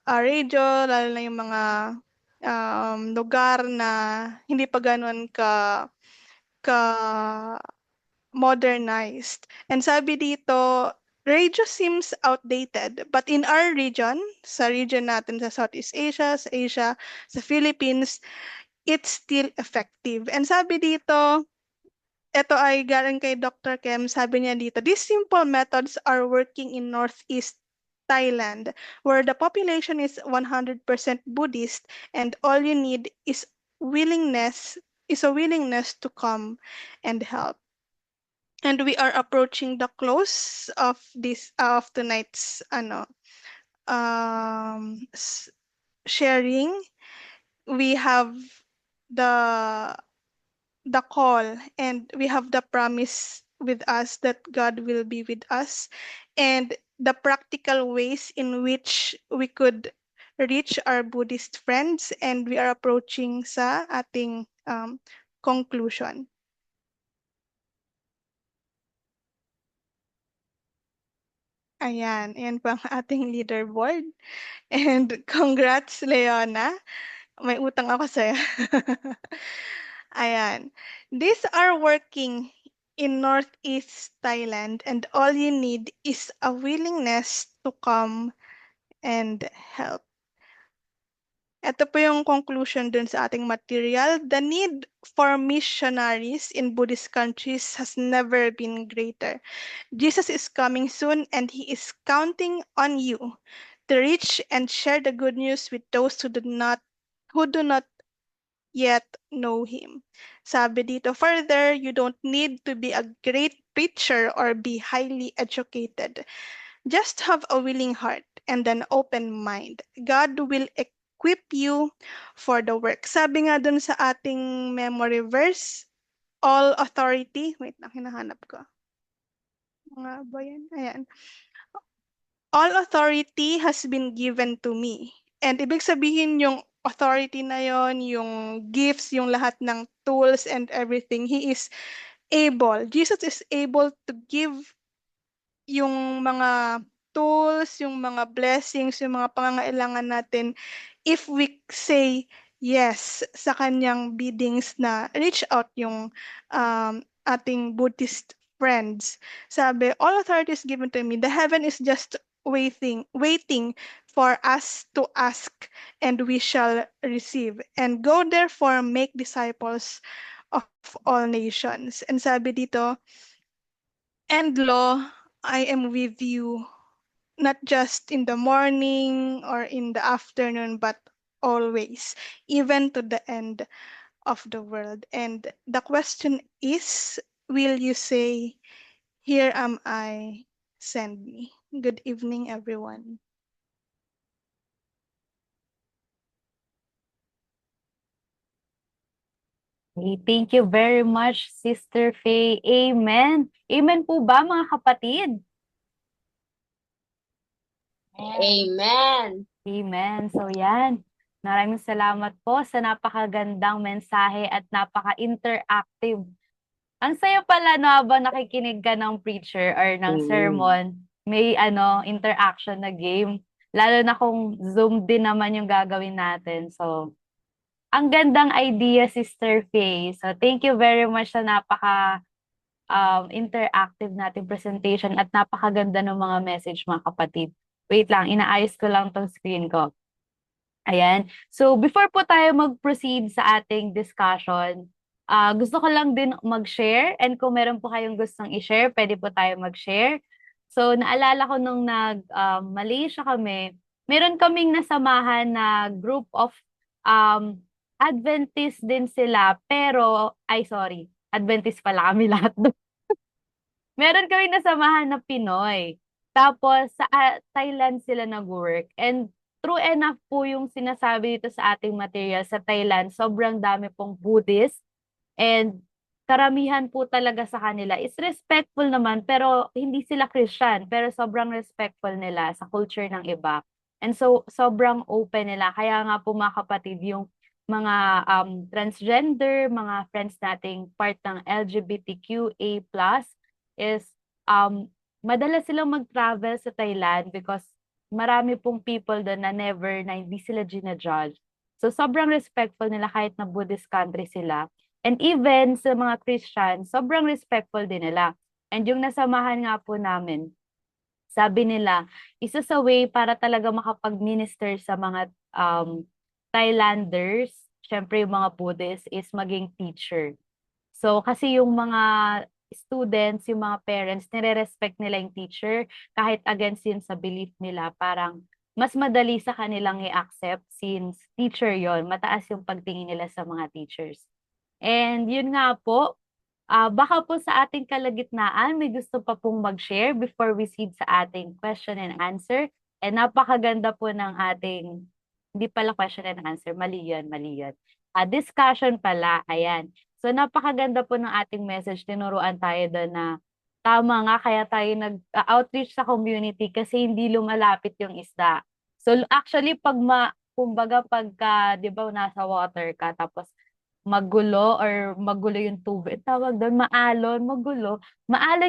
S8: radio, lalo na yung mga lugar na hindi pa ganun ka modernized. And sabi dito, radio seems outdated, but in our region, sa region natin sa Southeast Asia, sa Asia, sa Philippines, it's still effective. And sabi dito, ito ay galing kay Dr. Kem, sabi niya dito, these simple methods are working in Northeast Thailand, where the population is 100% Buddhist and all you need is willingness is a willingness to come and help. And we are approaching the close of this of tonight's sharing. We have the call, and we have the promise with us that God will be with us, and the practical ways in which we could reach our Buddhist friends, and we are approaching sa ating conclusion. Ayan po ang ating leaderboard. And congrats, Leona. May utang ako sa'yo. Ayan. These are working in Northeast Thailand, and all you need is a willingness to come and help. Ito po yung conclusion dun sa ating material. The need for missionaries in Buddhist countries has never been greater. Jesus is coming soon, and he is counting on you to reach and share the good news with those who do not yet know him. Sabi dito, further, you don't need to be a great preacher or be highly educated. Just have a willing heart and an open mind. God will equip you for the work. Sabi nga dun sa ating memory verse, all authority, wait lang, hinahanap ko. Mga ba yan? Ayan. All authority has been given to me. And ibig sabihin yung authority na yon, yung gifts, yung lahat ng tools and everything, he is able. Jesus is able to give yung mga tools, yung mga blessings, yung mga pangangailangan natin if we say yes sa kanyang biddings na reach out yung ating Buddhist friends. Sabi, all authority is given to me. The heaven is just waiting for us to ask, and we shall receive. And go therefore make disciples of all nations. And sabi dito, and lo, I am with you, not just in the morning or in the afternoon, but always, even to the end of the world. And the question is, will you say, here am I, send me? Good evening, everyone.
S1: Okay, thank you very much, Sister Faye. Amen. Amen po ba, mga kapatid?
S2: Amen.
S1: Amen. So yan. Maraming salamat po sa napakagandang mensahe at napaka-interactive. Ang saya pala no, habang nakikinig ka ng preacher or ng sermon, may interaction na game. Lalo na kung Zoom din naman yung gagawin natin. So, ang gandang idea, Sister Faye. So, thank you very much sa napaka interactive nating presentation at napakaganda ng mga message, mga kapatid. Wait lang, inaayos ko lang tong screen ko. Ayan. So, before po tayo mag-proceed sa ating discussion, gusto ko lang din mag-share, and kung meron po kayong gustong i-share, pwede po tayo mag-share. So, naalala ko nung Malaysia kami, meron kaming nasamahan na group of Adventist din sila, pero, Adventist pala kami lahat doon. Meron kaming nasamahan na Pinoy. Tapos, sa Thailand sila nag-work. And true enough po yung sinasabi dito sa ating material sa Thailand, sobrang dami pong Buddhist. And karamihan po talaga sa kanila is respectful naman, pero hindi sila Christian, pero sobrang respectful nila sa culture ng iba. And so, sobrang open nila. Kaya nga po mga kapatid, yung mga transgender, mga friends nating part ng LGBTQA+, is madalas silang mag-travel sa Thailand because marami pong people doon na hindi sila ginajudge. So, sobrang respectful nila kahit na Buddhist country sila. And even sa mga Christian, sobrang respectful din nila. And yung nasamahan nga po namin, sabi nila, isa sa way para talaga makapag-minister sa mga Thailanders, syempre yung mga Buddhist, is maging teacher. So, kasi yung mga students, yung mga parents, nire-respect nila yung teacher kahit against yun sa belief nila. Parang mas madali sa kanilang i-accept since teacher yon, mataas yung pagtingin nila sa mga teachers. And yun nga po, baka po sa ating kalagitnaan, may gusto pa pong mag-share before we proceed sa ating question and answer. And napakaganda po ng ating, hindi pala question and answer, mali yun, mali yun. Discussion pala, ayan. So napakaganda po ng ating message, tinuruan tayo doon na tama nga, kaya tayo nag-outreach sa community kasi hindi lumalapit yung isda. So actually, kumbaga pagka, di ba, nasa water ka, tapos magulo yung tubig. Tawag doon, maalon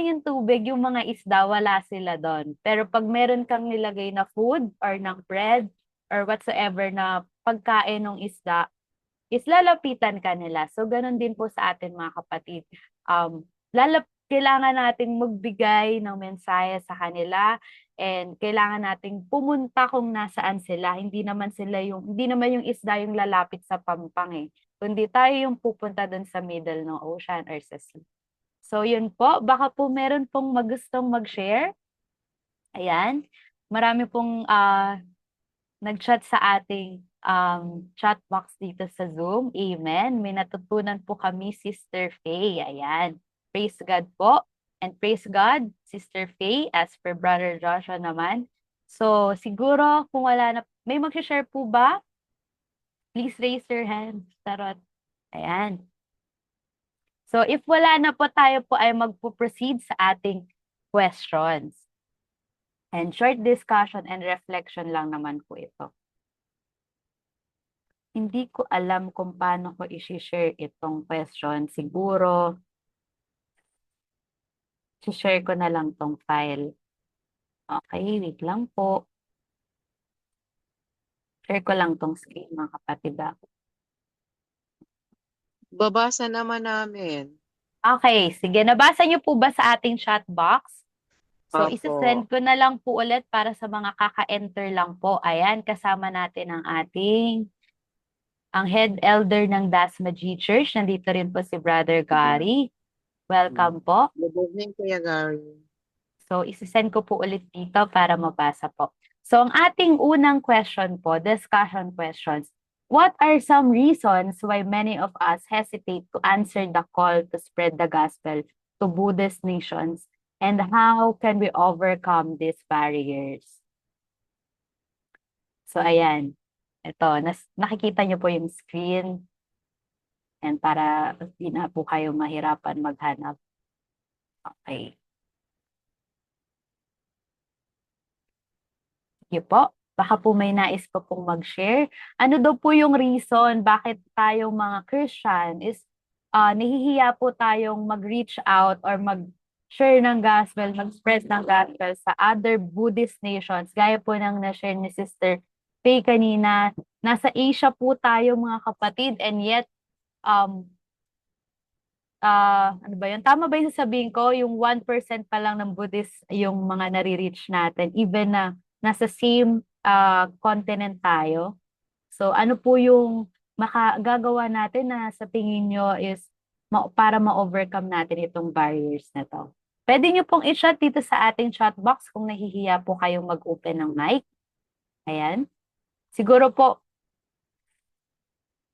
S1: yung tubig, yung mga isda, wala sila doon. Pero pag meron kang nilagay na food or ng bread or whatsoever na pagkain ng isda, is lalapitan ka nila. So, ganun din po sa atin mga kapatid. Kailangan nating magbigay ng mensahe sa kanila and kailangan nating pumunta kung nasaan sila. Hindi naman yung isda yung lalapit sa pampang eh. Kundi tayo yung pupunta dun sa middle ng ocean or sa sea. So yun po, baka po meron pong magustong mag-share. Ayan, marami pong nag-chat sa ating chat box dito sa Zoom. Amen. May natutunan po kami, Sister Faye. Ayan. Praise God po. And praise God, Sister Faye, as per Brother Joshua naman. So siguro kung wala na, may mag-share po ba? Please raise your hand. Tarot. Ayan. So, if wala na po, tayo po ay magpo-proceed sa ating questions. And short discussion and reflection lang naman po ito. Hindi ko alam kung paano ko i-share itong question. Siguro, share ko na lang tong file. Okay, wait lang po. Share ko lang tong screen, mga kapatid.
S3: Babasa naman namin.
S1: Okay, sige. Nabasa niyo po ba sa ating chat box? So,
S3: Opo.
S1: isa-send ko na lang po ulit para sa mga kaka-enter lang po. Ayan, kasama natin ang head elder ng Dasma G Church. Nandito rin po si Brother Gary. Welcome po.
S3: Good evening, Kuya Gary.
S1: So, isa-send ko po ulit dito para mabasa po. So, ang ating unang question po, discussion questions. What are some reasons why many of us hesitate to answer the call to spread the gospel to Buddhist nations? And how can we overcome these barriers? So, ayan. Ito, nakikita niyo po yung screen. And para hindi na po kayo mahirapan maghanap. Okay. Sige po. Baka po may nais pa pong mag-share. Ano daw po yung reason bakit tayong mga Christian is nahihiya po tayong mag-reach out or mag-share ng gospel, mag-spread ng gospel sa other Buddhist nations. Gaya po ng na-share ni Sister Faye kanina, nasa Asia po tayo mga kapatid and yet, ano ba yun? Tama ba yung sasabihin ko? Yung 1% pa lang ng Buddhist yung mga nare-reach natin, even na nasa same continent tayo. So, ano po yung makagagawa natin na sa tingin nyo is para ma-overcome natin itong barriers na to? Pwede nyo pong i-chat dito sa ating chat box kung nahihiya po kayong mag-open ng mic. Ayan. Siguro po,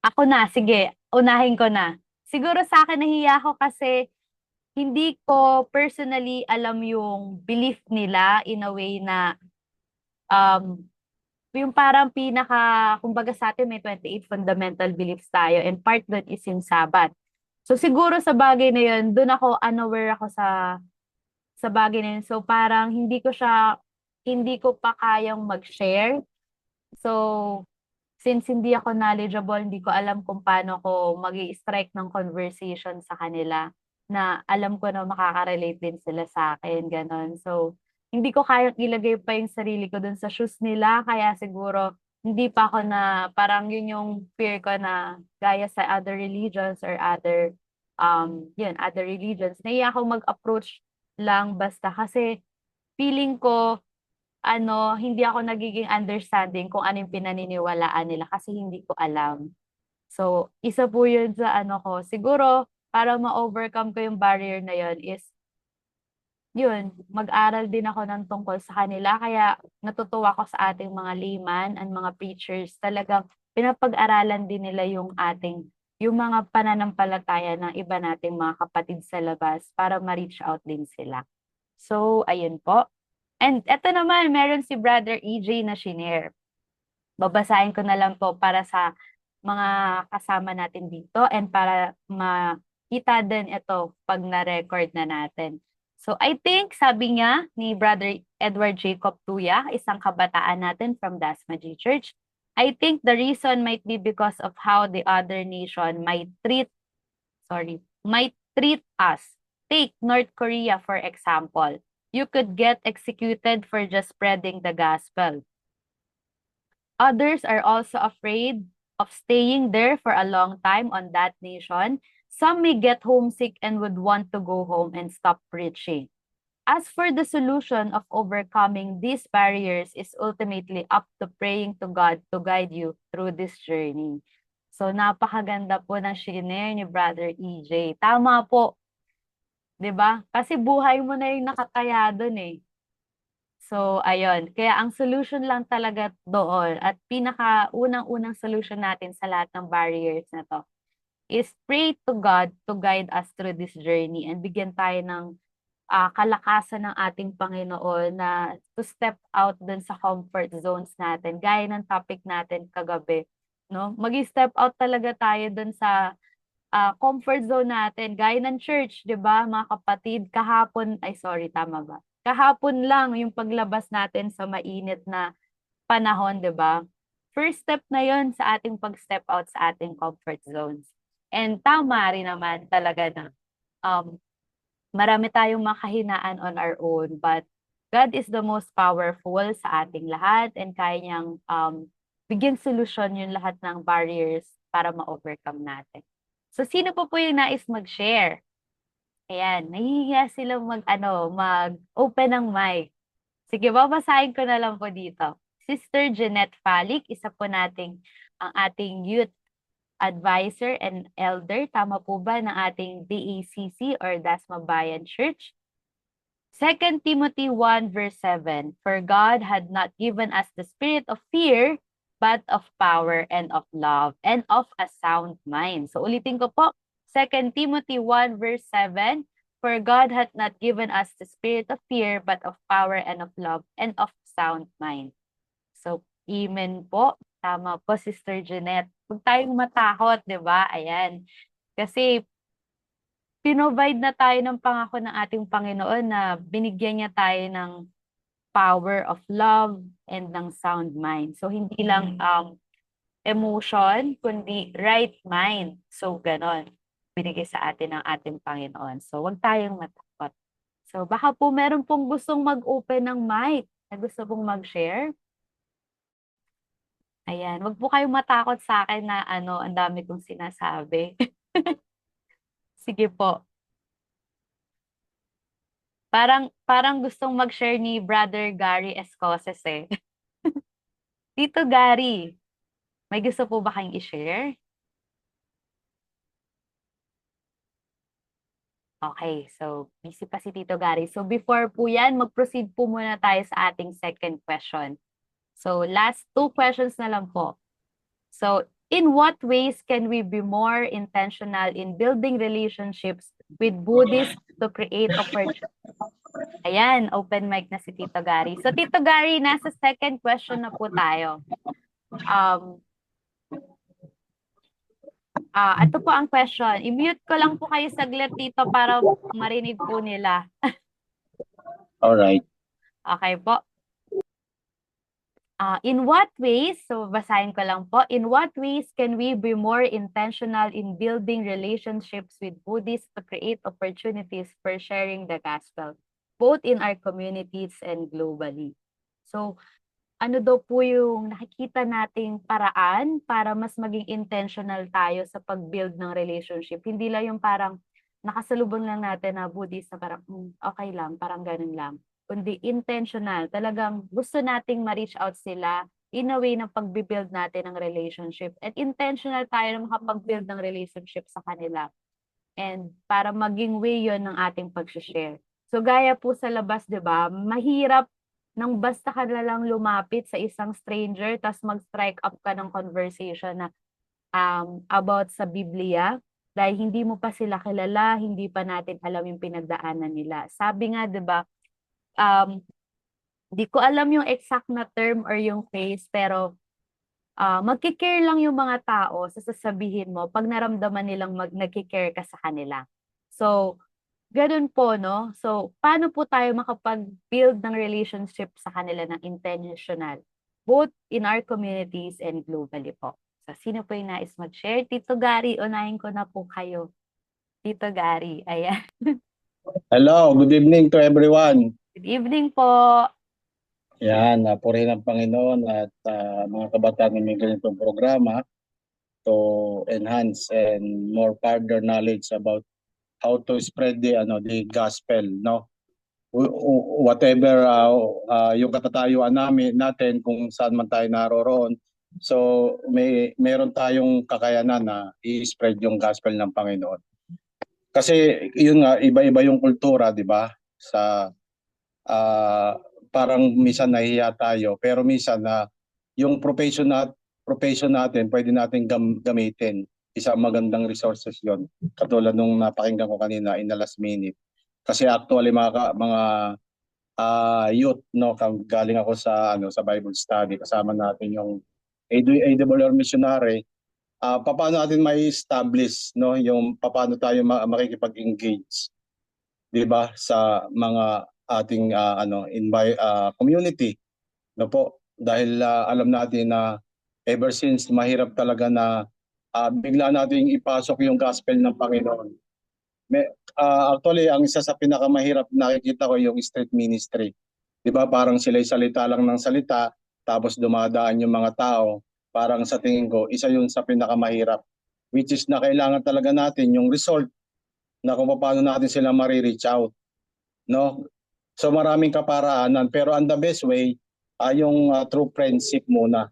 S1: ako na, sige, unahin ko na. Siguro sa akin nahihiya ako kasi hindi ko personally alam yung belief nila in a way na yung parang kumbaga sa atin may 28 fundamental beliefs tayo and part doon is yung Sabbath. So siguro sa bagay na yun, doon ako unaware ako sa bagay na yun. So parang hindi ko pa kayang mag-share. So since hindi ako knowledgeable, hindi ko alam kung paano ko mag-i-strike ng conversation sa kanila na alam ko na makaka-relate din sila sa akin, ganon. So hindi ko kayang ilagay pa yung sarili ko dun sa shoes nila, kaya siguro hindi pa ako na, parang yun yung fear ko na gaya sa other religions or other religions. Naiya ako mag-approach lang basta kasi feeling ko, hindi ako nagiging understanding kung anong pinaniniwalaan nila kasi hindi ko alam. So, isa po yun sa ko. Siguro, para ma-overcome ko yung barrier na yun is yun, mag-aral din ako ng tungkol sa kanila. Kaya natutuwa ko sa ating mga layman and mga preachers. Talagang pinapag-aralan din nila yung yung mga pananampalataya ng iba nating mga kapatid sa labas para ma-reach out din sila. So, ayun po. And eto naman, meron si Brother EJ na shinare. Babasahin ko na lang po para sa mga kasama natin dito and para makita din ito pag na-record na natin. So I think, sabi niya ni Brother Edward Jacob Tuya, isang kabataan natin from Dasma G Church, I think the reason might be because of how the other nation might treat us. Take North Korea, for example. You could get executed for just spreading the gospel. Others are also afraid of staying there for a long time on that nation. Some may get homesick and would want to go home and stop preaching. As for the solution of overcoming these barriers is ultimately up to praying to God to guide you through this journey. So napakaganda po ng shinare ni Brother EJ. Tama po. 'Di ba? Kasi buhay mo na yung nakataya doon eh. So, ayun. Kaya ang solution lang talaga doon at pinaka-unang-unang solution natin sa lahat ng barriers na to is pray to God to guide us through this journey and bigyan tayo ng kalakasan ng ating Panginoon na to step out dun sa comfort zones natin. Gaya ng topic natin kagabi, no? Mag-step out talaga tayo dun sa comfort zone natin. Gaya ng church, 'di ba, mga kapatid, tama ba? Kahapon lang yung paglabas natin sa mainit na panahon, 'di ba? First step na 'yon sa ating pag-step out sa ating comfort zones. And tama rin naman talaga na marami tayong makahinaan on our own, but God is the most powerful sa ating lahat and kaya niyang bigyan solusyon yung lahat ng barriers para ma-overcome natin. So, sino po yung nais mag-share? Ayan, nahihiya silang mag-open ng mic. Sige, babasahin ko na lang po dito. Sister Jeanette Falik, isa po ang ating youth advisor and elder. Tama po ba ng ating DACC or Dasma Bayan Church? 2 Timothy 1 verse 7, For God had not given us the spirit of fear, but of power and of love and of a sound mind. So ulitin ko po, 2 Timothy 1 verse 7, For God hath not given us the spirit of fear, but of power and of love and of sound mind. So, amen po. Tama po, Sister Jeanette. Huwag tayong matakot, di ba? Ayan. Kasi, pinovide na tayo ng pangako ng ating Panginoon na binigyan niya tayo ng power of love and ng sound mind. So, hindi lang emotion, kundi right mind. So, ganon. Binigay sa atin ng ating Panginoon. So, huwag tayong matakot. So, baka po meron pong gustong mag-open ng mic na gusto pong mag-share. Ayan, wag po kayong matakot sa akin na ang dami kong sinasabi. Sige po. Parang gustong mag-share ni Brother Gary Escoses eh. Tito Gary, may gusto po ba kayong i-share? Okay, so busy pa si Tito Gary. So before po yan, mag-proceed po muna tayo sa ating second question. So last 2 questions na lang po. So in what ways can we be more intentional in building relationships with Buddhists to create opportunities? Ayan, open mic na si Tito Gary. So Tito Gary, nasa second question na po tayo. Ito po ang question. I-mute ko lang po kayo saglit dito para marinig po nila.
S9: All right.
S1: Okay po. In what ways, so basahin ko lang po, in what ways can we be more intentional in building relationships with Buddhists to create opportunities for sharing the gospel, both in our communities and globally? So, ano daw po yung nakikita nating paraan para mas maging intentional tayo sa pag-build ng relationship? Hindi lang yung parang nakasalubong lang natin na Buddhist na parang okay lang, parang ganun lang. Kundi intentional. Talagang gusto nating ma-reach out sila in a way na pag-build natin ng relationship. At intentional tayo na makapag-build ng relationship sa kanila. And para maging way yon ng ating pag-share. So gaya po sa labas, di ba? Mahirap nang basta ka na lang lumapit sa isang stranger tas mag-strike up ka ng conversation na about sa Biblia dahil hindi mo pa sila kilala, hindi pa natin alam yung pinagdaanan nila. Sabi nga, 'di ba, di ko alam yung exact na term or yung phrase, pero magki-care lang yung mga tao sa sasabihin mo pag naramdaman nilang nagki-care ka sa kanila. So, ganun po, no? So, paano po tayo makapag-build ng relationship sa kanila ng intentional, both in our communities and globally po? So, sino po yung nais mag-share? Tito Gary, unahin ko na po kayo. Tito Gary, ayan.
S9: Hello, good evening to everyone.
S1: Good evening po.
S9: Yan, purihin ang Panginoon at mga kabataan may ganitong programa to enhance and more further knowledge about how to spread the gospel, no? Whatever yung katatayuan natin kung saan man tayo naroroon. So meron tayong kakayanan na i-spread yung gospel ng Panginoon. Kasi yun nga, iba-iba yung kultura, di ba? Sa parang minsan nahihiya tayo, pero minsan na yung profession natin, pwede natin gamitin. Isang magandang resources yon. Katulad nung napakinggan ko kanina in the last minute. Kasi actually mga youth, no, galing ako sa Bible study, kasama natin yung AWR missionary. Paano natin may establish, no, yung paano tayo makikipag-engage, 'di ba, sa mga ating community, no po, dahil alam natin na ever since mahirap talaga na bigla nating ipasok yung gospel ng Panginoon. Actually, ang isa sa pinakamahirap nakikita ko yung street ministry. 'Di ba? Parang sila'y salita lang ng salita, tapos dumadaan yung mga tao. Parang sa tingin ko, isa yun sa pinakamahirap. Which is na kailangan talaga natin yung result na kung paano natin sila ma-reach out. No? So maraming kaparaanan. Pero ang the best way, yung true friendship muna.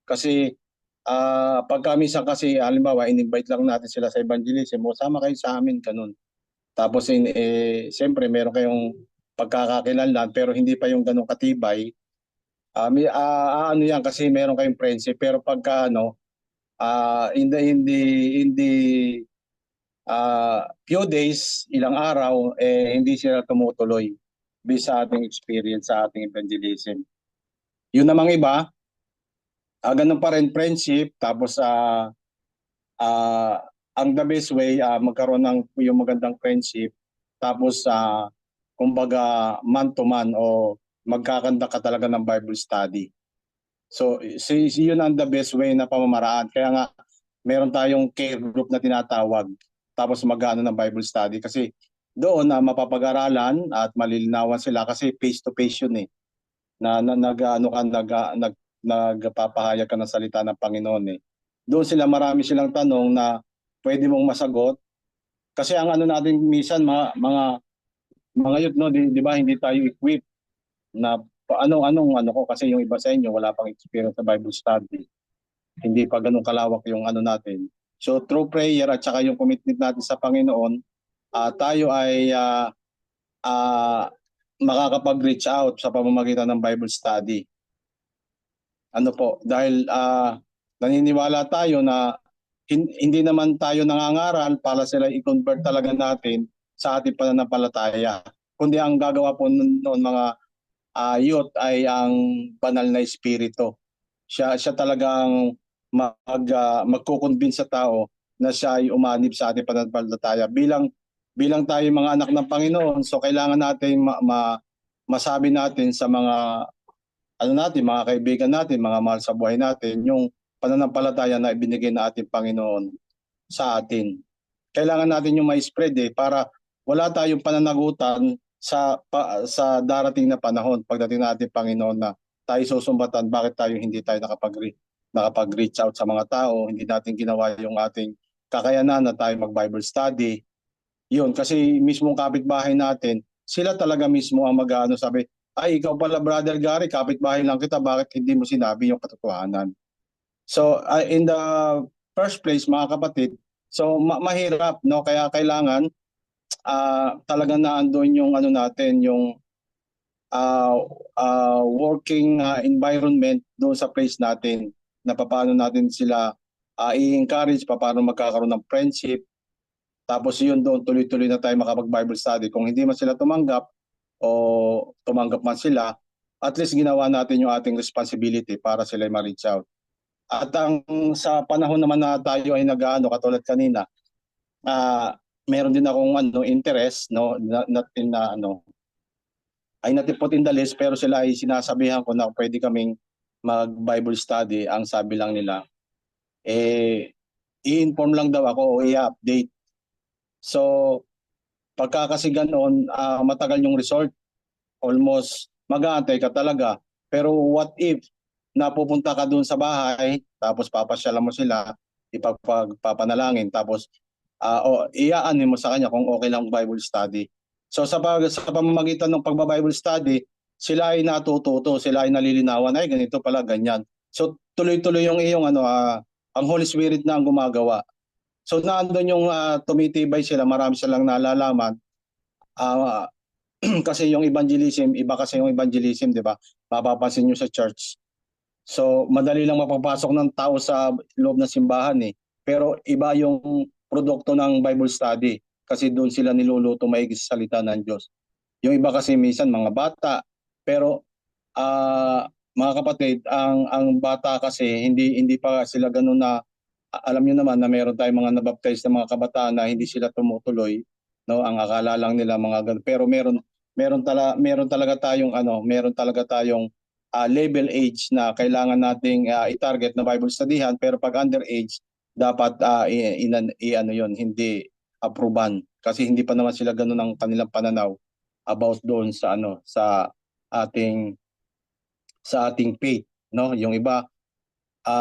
S9: Kasi pagka minsan kasi, halimbawa, in-invite lang natin sila sa evangelism, sama kayo sa amin, ganun. Tapos siyempre meron kayong pagkakakilanlan pero hindi pa yung ganun katibay. Ano yan kasi meron kayong friendship, pero pagka hindi few days, ilang araw, hindi sila tumutuloy based sa ating experience sa ating evangelism. Yun namang iba, ganun pa rin friendship, tapos ang the best way, magkaroon ng yung magandang friendship, tapos kumbaga man to man o magkakanda ka talaga ng Bible study. So yun ang the best way na pamamaraan. Kaya nga meron tayong care group na tinatawag, tapos mag-ano ng Bible study kasi doon na mapapag-aralan at malilinawan sila kasi face to face yun na nagpapahayag ka ng salita ng Panginoon Doon marami silang tanong na pwede mong masagot. Kasi ang natin minsan mga youth, no, di ba, hindi tayo equipped na anong ko, kasi yung iba sa inyo wala pang experience sa Bible study. Hindi pa ganun kalawak yung natin. So through prayer at saka yung commitment natin sa Panginoon, tayo ay makakapag-reach out sa pamamagitan ng Bible study. Dahil naniniwala tayo na hindi naman tayo nangangaral para sila i-convert talaga natin sa ating pananampalataya. Kundi ang gagawa po noon mga youth ay ang banal na espiritu. Siya talagang magkukonvince sa tao na siya ay umanib sa ating pananampalataya. Bilang tayo mga anak ng Panginoon, so kailangan natin masabi natin sa mga mga kaibigan natin, mga mahal sa buhay natin, yung pananampalataya na ibinigay na ating Panginoon sa atin. Kailangan natin yung ma-spread para wala tayong pananagutan sa darating na panahon pagdating na ating Panginoon na tayo susumbatan bakit hindi tayo nakapag-reach out sa mga tao, hindi natin ginawa yung ating kakayanan na tayo mag-Bible study. Yun, kasi mismong kapitbahay natin, sila talaga mismo ang sabi, ay ikaw pala Brother Gary, kapitbahay lang kita, bakit hindi mo sinabi yung katotohanan? So in the first place, mga kapatid, so mahirap, no? Kaya kailangan talagang naandoon yung natin, yung working environment doon sa place natin na paano natin sila i-encourage paano magkakaroon ng friendship. Tapos yun doon, tuloy-tuloy na tayo makapag-Bible study. Kung hindi man sila tumanggap o tumanggap man sila, at least ginawa natin yung ating responsibility para sila ma-reach out. At sa panahon naman na tayo ay katulad kanina, meron din akong interest, no, ay not put in the list, pero sila ay sinasabihan ko na pwede kaming mag-Bible study. Ang sabi lang nila, i-inform lang daw ako o i-update. So, pagka kasi ganoon, matagal yung resort, almost mag-aantay ka talaga. Pero what if napupunta ka dun sa bahay, tapos papasyalan mo sila, ipagpapanalangin, tapos iaanin mo sa kanya kung okay lang Bible study. So sa pamamagitan ng pagba-Bible study, sila ay natututo, sila ay nalilinawan, ay ganito pala, ganyan. So tuloy-tuloy yung iyong ang Holy Spirit na ang gumagawa. So naandun yung tumitibay sila, marami silang nalalaman. Kasi yung evangelism, iba kasi yung evangelism, di ba? Mapapansin nyo sa church. So madali lang mapapasok ng tao sa loob ng simbahan eh. Pero iba yung produkto ng Bible study. Kasi doon sila niluluto maigi sa salita ng Diyos. Yung iba kasi minsan mga bata, pero mga kapatid, ang bata kasi hindi pa sila ganoon na, alam niyo naman na meron tayong mga nabaptize na mga kabataan na hindi sila tumutuloy, no? Ang akala lang nila mga ganun. Pero meron talaga tayong level age na kailangan nating i-target na Bible studyhan, pero pag underage dapat hindi approvean kasi hindi pa naman sila ganoon ang kanilang pananaw about doon sa ating faith, no? Yung iba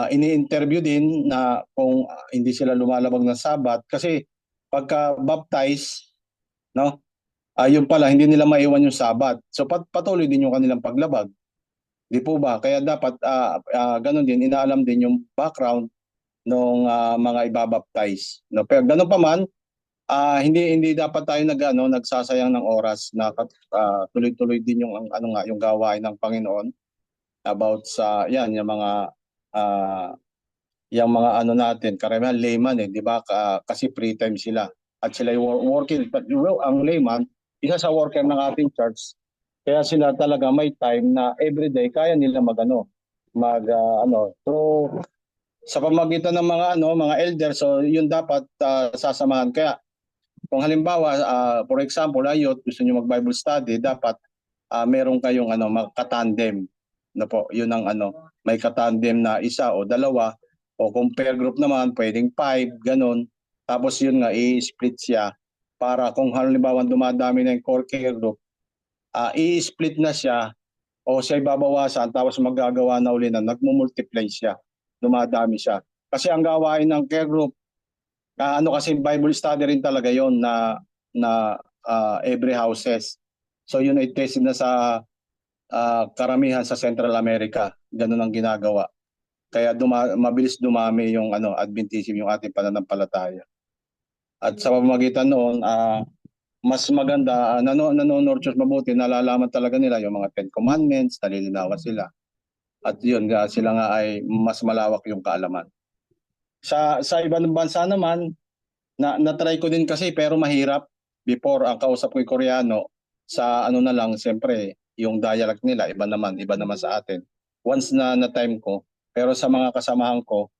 S9: ini-interview din na kung hindi sila lumalabag ng Sabat kasi pagka baptize, no? Yung pala hindi nila maiwan yung Sabat. So patuloy din yung kanilang paglabag. Di po ba? Kaya dapat ganun din, inaalam din yung background ng mga ibabaptize, no? Pero ganun pa man, hindi dapat tayo nagsasayang ng oras na tuloy-tuloy din yung yung gawain ng Panginoon about sa yung mga natin, karamihan layman di ba? Kasi free time sila at sila working, but ang layman isa sa worker ng ating church, kaya sila talaga may time na everyday kaya nila so sa pamagitan ng mga elders, so yun dapat sasamahan. Kaya kung halimbawa, for example, gusto niyo mag-Bible study, dapat meron kayong magka-tandem. Po, yun ang may ka-tandem na isa o dalawa, o kung pair group naman, pwedeng 5, ganun. Tapos yun nga, i-split siya para kung halimbawa dumadami na yung core care group, i-split na siya o siya ibabawasan, tapos magagawa na uli na nagmumultiply siya, dumadami siya. Kasi ang gawain ng care group, kasi Bible study rin talaga yon na every houses. So yun ay tested na sa karamihan sa Central America. Ganun ang ginagawa. Kaya mabilis dumami yung Adventism, yung ating pananampalataya. At sa pamamagitan noon, mas maganda, nanonorchos mabuti, nalalaman talaga nila yung mga 10 Commandments, nalilinawan sila. At yun, sila nga ay mas malawak yung kaalaman. Sa ibang bansa naman, na-try ko din kasi pero mahirap. Before, ang kausap ko yung Koreano, sa na lang, siyempre, yung dialect nila, iba naman sa atin. Once na time ko, pero sa mga kasamahan ko,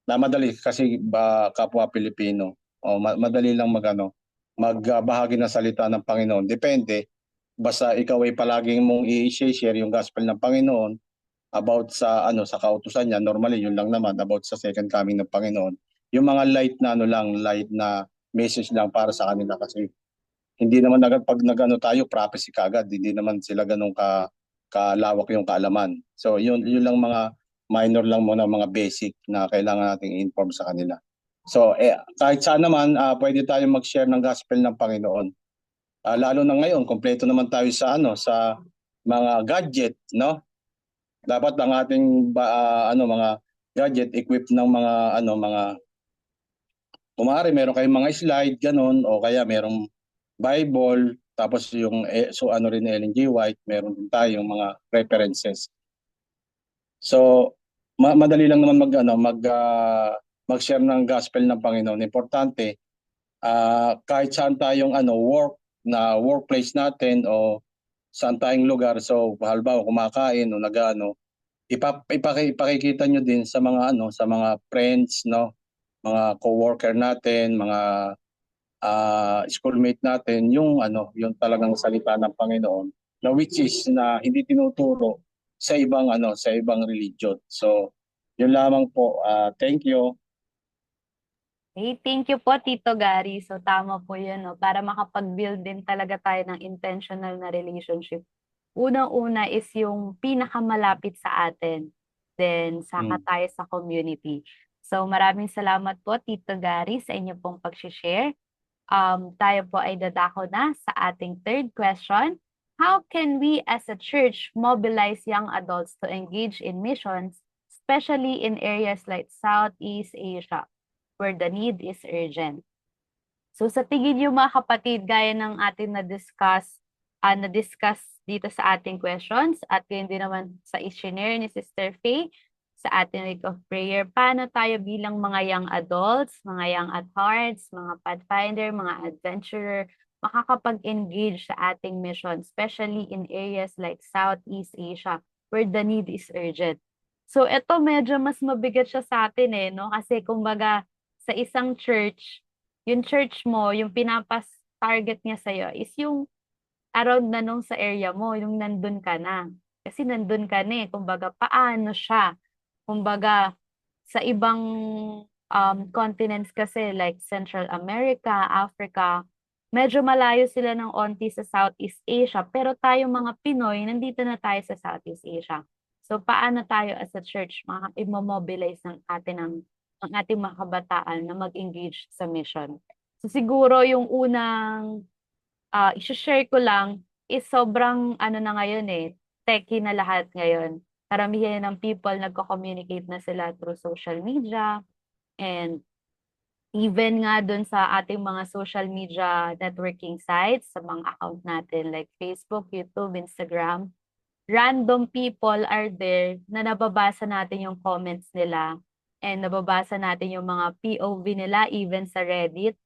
S9: na madali kasi kapwa Pilipino, madali lang magbahagi ng salita ng Panginoon. Depende, basta ikaw ay palaging mong i-share yung gospel ng Panginoon, about sa kautusan niya, normally yun lang naman about sa second coming ng Panginoon. Yung mga light na message lang para sa kanila kasi hindi naman agad pag tayo prophecy kagad, hindi naman sila ganun kalawak yung kaalaman. So yun lang mga minor lang muna, mga basic na kailangan nating inform sa kanila. So kahit saan naman pwede tayo mag-share ng gospel ng Panginoon. Lalo na ngayon, kompleto naman tayo sa sa mga gadget, no? Dapat ang ating mga gadget equipped ng mga kumari meron kayong mga slide ganun, o kaya merong Bible, tapos yung rin Ellen G. White, meron din tayong mga references. So madali lang naman mag-share ng gospel ng Panginoon. Importante, kahit saan tayong workplace natin o saan tayong lugar, so halimbawa kumakain o nag-ano, ipakikita nyo din sa mga friends, no, mga co-worker natin, mga schoolmate natin, yung talagang salita ng Panginoon, na which is na hindi tinuturo sa ibang religion. So yun lamang po. Thank you.
S1: Okay, thank you po, Tito Gary. So tama po yun, no? Para makapag-build din talaga tayo ng intentional na relationship. Unang-una is yung pinakamalapit sa atin. Then, saka tayo sa community. So maraming salamat po, Tito Gary, sa inyo pong pag-share. Tayo po ay dadako na sa ating third question. How can we as a church mobilize young adults to engage in missions, especially in areas like Southeast Asia, where the need is urgent? So sa tingin niyo mga kapatid, gaya ng ating na-discuss dito sa ating questions at yun din naman sa i-share ni Sister Faye sa ating week of prayer, paano tayo bilang mga young adults, mga young at hearts, mga pathfinder, mga adventurer, makakapag-engage sa ating mission, especially in areas like Southeast Asia, where the need is urgent. So ito medyo mas mabigat siya sa atin no? Kasi kumbaga sa isang church, yung church mo, yung pinapas-target niya sa'yo is yung around na nung sa area mo, yung nandun ka na. Kasi nandun ka na kumbaga paano siya? Kumbaga sa ibang continents kasi like Central America, Africa, medyo malayo sila ng onti sa Southeast Asia, pero tayo mga Pinoy, nandito na tayo sa Southeast Asia. So paano tayo as a church i-mobilize ng ating mga kabataan na mag-engage sa mission? So siguro yung unang i-share ko lang is sobrang na ngayon techie na lahat ngayon. Karamihan ng people nagko-communicate na sila through social media and even nga dun sa ating mga social media networking sites, sa mga account natin like Facebook, YouTube, Instagram, random people are there na nababasa natin yung comments nila and nababasa natin yung mga POV nila even sa Reddit.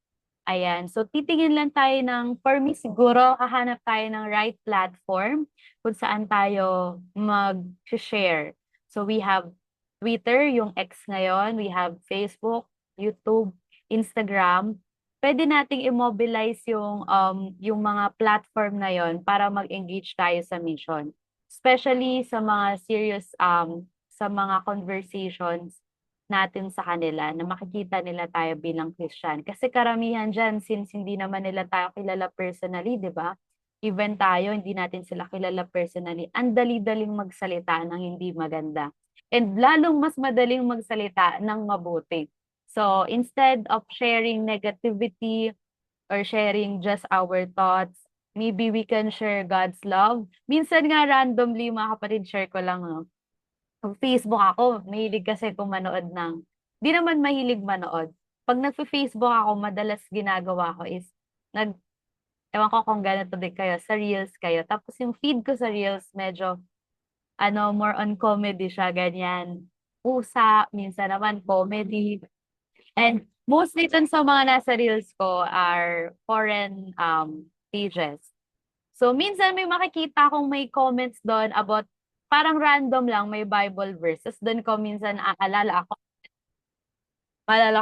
S1: Ayan. So, titingin lang tayo for me siguro, hahanap tayo ng right platform kung saan tayo mag-share. So, we have Twitter, yung X ngayon. We have Facebook, YouTube, Instagram. Pwede nating immobilize yung mga platform na yon para mag-engage tayo sa mission. Especially sa mga serious, sa mga conversations natin sa kanila na makikita nila tayo bilang Christian. Kasi karamihan dyan, since hindi naman nila tayo kilala personally, di ba? Even tayo, hindi natin sila kilala personally. Ang dali-daling magsalita ng hindi maganda. And lalong mas madaling magsalita ng mabuti. So, instead of sharing negativity or sharing just our thoughts, maybe we can share God's love. Minsan nga randomly, mga kapatid, share ko lang, no? Facebook ako, mahilig kasi kung manood di naman mahilig manood. Pag nagfe-Facebook ako, madalas ginagawa ko is, ewan ko kung ganito din kayo, sa Reels kayo. Tapos yung feed ko sa Reels, medyo, more on comedy siya, ganyan. Pusa, minsan naman comedy. And mostly dun sa mga nasa Reels ko are foreign pages. So, minsan may makikita akong may comments doon about parang random lang, may Bible verses. Doon ko minsan maalala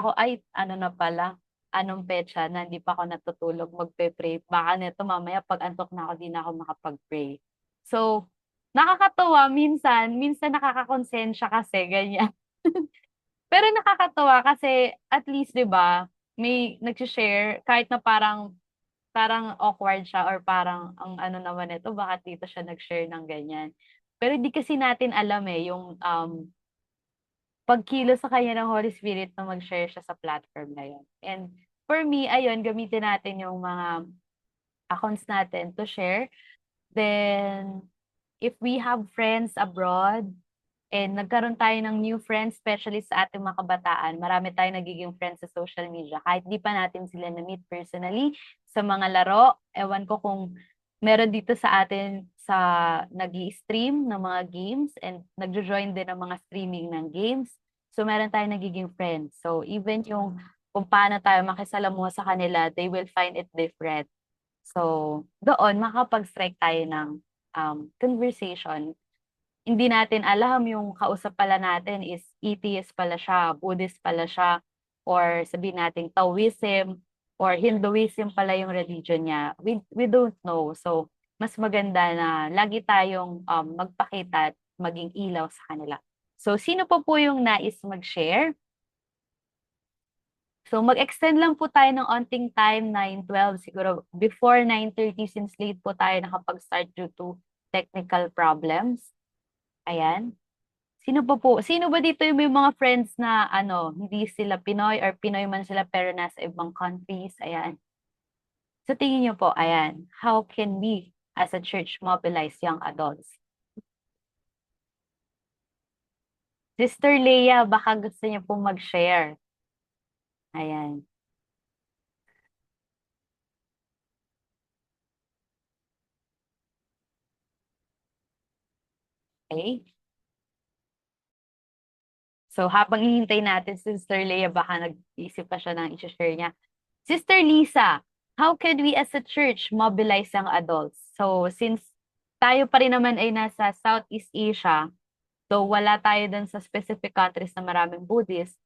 S1: ko, ay, na pala, anong petsa na hindi pa ako natutulog, magpe-pray. Baka nito mamaya pag antok na ako, di na ako makapag-pray. So, nakakatawa minsan nakakakonsensya kasi, ganyan. Pero nakakatawa kasi at least, di ba, may nag-share, kahit na parang awkward siya or parang ang naman ito, bakit dito siya nag-share ng ganyan. Pero hindi kasi natin alam yung pagkilos sa kanya ng Holy Spirit na mag-share siya sa platform na yun. And for me, ayun, gamitin natin yung mga accounts natin to share. Then, if we have friends abroad, and nagkaroon tayo ng new friends, especially sa ating mga kabataan, marami tayong nagiging friends sa social media. Kahit di pa natin sila na-meet personally, sa mga laro, ewan ko kung meron dito sa atin nag-i-stream ng mga games and nagjo-join din ng mga streaming ng games. So meron tayong nagiging friends. So even yung kung paano tayo makisalamuha sa kanila, they will find it different. So doon makapag-strike tayo ng conversation. Hindi natin alam yung kausap pala natin is atheist pala siya, Buddhist pala siya, or sabihin natin Taoism or Hinduism pala yung religion niya. We don't know. So mas maganda na lagi tayong magpakita at maging ilaw sa kanila. So sino po yung nais mag-share? So mag-extend lang po tayo ng onting time, 9:12, siguro before 9:30 since late po tayo nakapag-start due to technical problems. Ayan. Sino ba dito yung may mga friends na hindi sila Pinoy or Pinoy man sila pero nasa ibang countries? Ayan. So tingin niyo po, ayan, how can we as a church mobilize young adults? Sister Leia, baka gusto niyo pong mag-share. Ayan. Okay. So habang hihintay natin si Sister Leia, baka nag-isip pa siya ng i-share niya. Sister Lisa, how can we as a church mobilize young adults? So since tayo pa rin naman ay nasa Southeast Asia, so wala tayo dun sa specific countries na maraming Buddhist,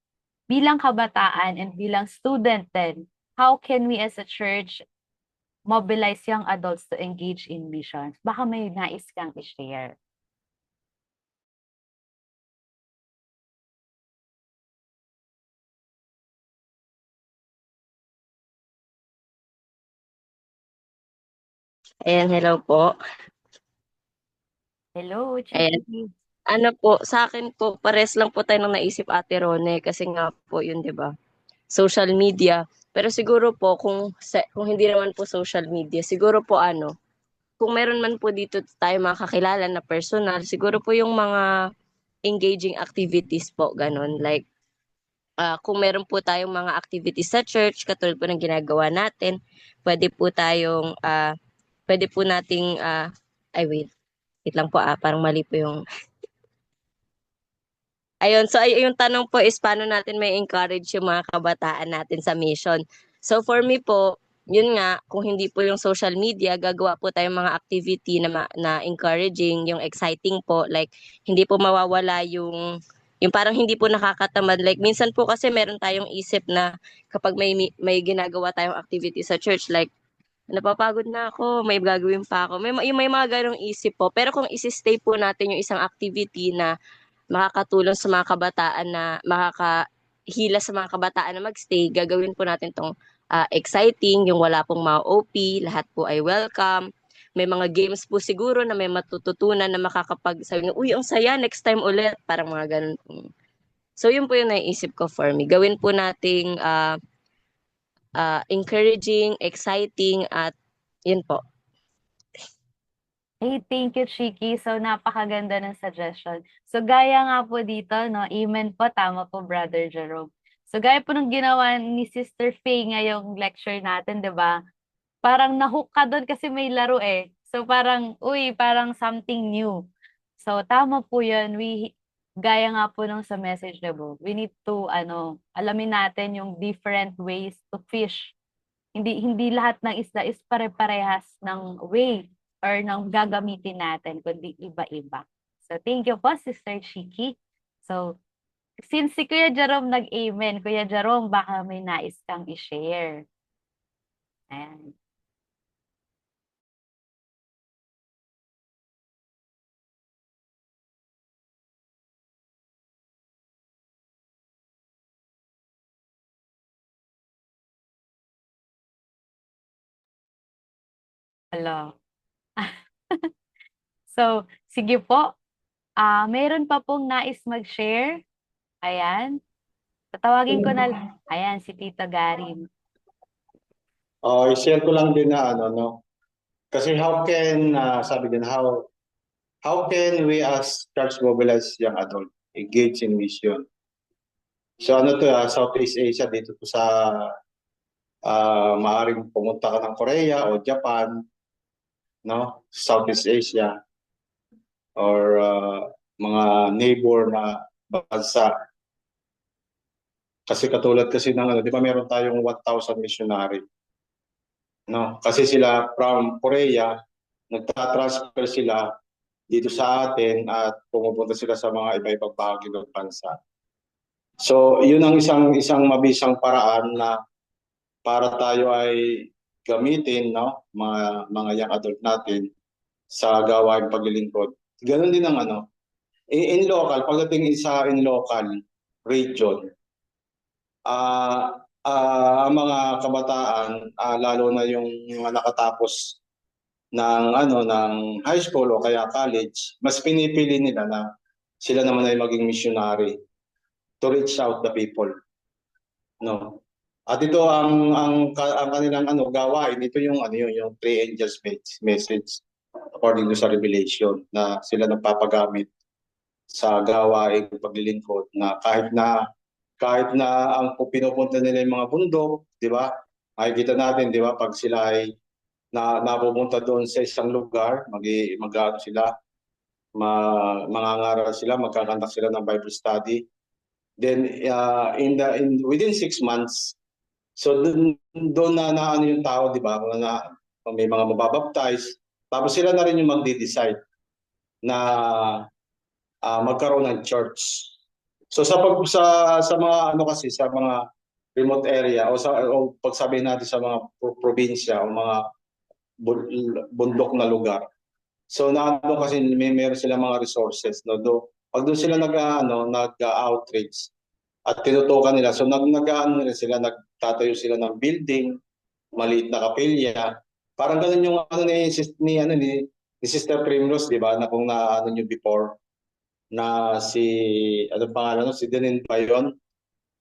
S1: bilang kabataan and bilang student din, how can we as a church mobilize young adults to engage in missions? Baka may nais kang i-share.
S10: Ayan, hello po.
S1: Hello,
S10: Ayan.
S1: Chiki.
S10: Ano po, sa akin po, pares lang po tayo ng naisip Ate Rone kasi nga po yun, di ba? Social media. Pero siguro po, kung hindi naman po social media, siguro po kung meron man po dito tayo makakilala na personal, siguro po yung mga engaging activities po, ganun. Like, kung meron po tayong mga activities sa church, katulad po ng ginagawa natin, pwede po nating, wait lang po, parang mali po yung, ayun, so yung tanong po is paano natin may encourage yung mga kabataan natin sa mission. So for me po, yun nga, kung hindi po yung social media, gagawa po tayong mga activity na encouraging, yung exciting po, like hindi po mawawala yung parang hindi po nakakatamad. Like minsan po kasi meron tayong isip na kapag may ginagawa tayong activity sa church, like napapagod na ako, may gagawin pa ako. May mga ganong isip po. Pero kung isi-stay po natin yung isang activity na makakatulong sa mga kabataan na makakahila sa mga kabataan na magstay, gagawin po natin tong exciting, yung wala pong mga OP, lahat po ay welcome. May mga games po siguro na may matututunan na makakapagsabi ng, uy, ang saya, next time ulit. Parang mga ganun po. So yun po yung naiisip ko for me. Gawin po nating encouraging, exciting, at yun po.
S1: Hey, thank you, Chiki. So, napakaganda ng suggestion. So, gaya nga po dito, no? Amen po, tama po, Brother Jerome. So, gaya po ng ginawa ni Sister Faye ngayong lecture natin, di ba? Parang nahook ka doon kasi may laro eh. So, parang, parang something new. So, tama po yun. Gaya nga po nung sa message na po, we need to, alamin natin yung different ways to fish. Hindi lahat ng isda is pare-parehas ng way or ng gagamitin natin, kundi iba-iba. So, thank you po, Sister Chiki. So, since si Kuya Jerome nag-amen, Kuya Jerome, baka may nais kang i-share. Ayan. Hello. So, sige po. Mayroon pa pong nais mag-share. Ayan. Tatawagin ko na lang. Ayan, si Tito Garin.
S9: I-share ko lang din na kasi sabi din, how can we as church mobilize young adult engage in mission? So Southeast Asia, dito po sa maaring pumunta ka ng Korea o Japan, no? Southeast Asia or mga neighbor na bansa. Kasi katulad kasi ng ano, di ba meron tayong 1,000 missionary. No? Kasi sila from Korea, nagtatransfer sila dito sa atin at pumupunta sila sa mga iba-ibang bahagi ng bansa. So, yun ang isang mabisang paraan na para tayo ay gamitin, no, mga young adult natin sa gawain paglilingkod. Ganon din ang ano, in local, pagdating in local region, ang mga kabataan, lalo na yung mga nakatapos ng high school o kaya college, mas pinipili nila na sila naman ay maging missionary to reach out the people, no. At ito ang kanilang gawain, ito yung yung three angels message according to sa Revelation, na sila nagpapagamit sa gawain paglilingkod, na kahit na ang pinupunta nila yung mga bundok, di ba? Makikita natin, di ba, pag sila ay napupunta doon sa isang lugar, mag-ano sila, mangangaral sila, magkakandak sila ng Bible study. Then within 6 months, so doon na ano yung tao, di ba? May mga mababaptize. Tapos sila na rin yung magde-decide na magkaroon ng church. So sa mga ano kasi sa mga remote area o pagsabihin natin sa mga probinsya o mga bundok na lugar. So naano kasi meron sila mga resources, no. Pag doon sila nag-outreach at tinutukan nila, so nagtatayo sila ng building, maliit na kapilya. Parang ganun yung ni Sister Primrose, di ba, na kung naano nyo before, na si Denin Bayon,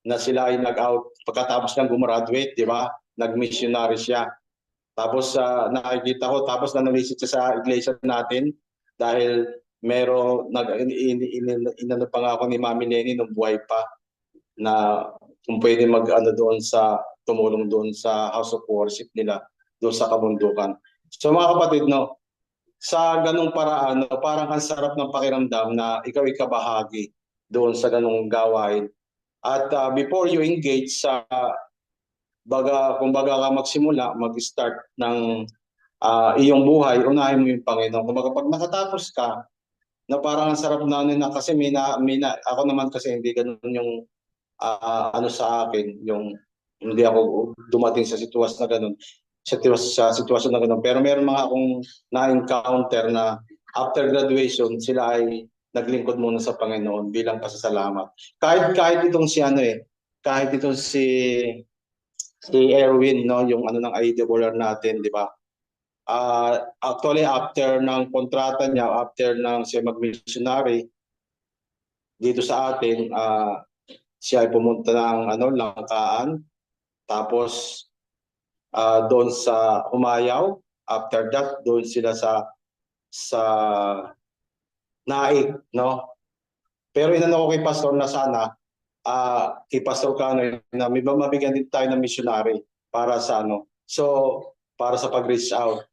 S9: na sila ay nag-out pagkatapos ng gumraduate, di ba, nag-missionary siya. Tapos nakikita ko, tapos nanawisit siya sa iglesia natin dahil inano pa nga ako ni Mami Lenny nung buhay pa, na kung pwede tumulong doon sa house of worship nila doon sa kabundukan. So mga kapatid, no, sa ganung paraan, no, parang ang sarap ng pakiramdam na ikaw ikabahagi doon sa ganung gawain. At before you engage kung baga ka magsimula, mag-start ng iyong buhay, unahin mo yung Panginoon. Kung baga pag nakatapos ka, na parang ang sarap na kasi ako naman kasi hindi ganun yung sa akin, yung hindi ako dumating sa sitwasyon na ganun, sa sitwasyon na ganun. Pero meron mga akong na-encounter na after graduation, sila ay naglingkod muna sa Panginoon bilang pasasalamat. Kahit itong si Erwin, no, yung ng IWR natin, di ba? Actually, after ng kontrata niya, after ng siya mag-missionary dito sa atin, siya ay pumunta ng Langkaan, tapos doon sa Humayaw. After that, doon sila sa Naik, no. Pero inano ko kay Pastor na sana kay Pastor Cano na may mabigyan din tayo ng missionary para sa para sa pag-reach out.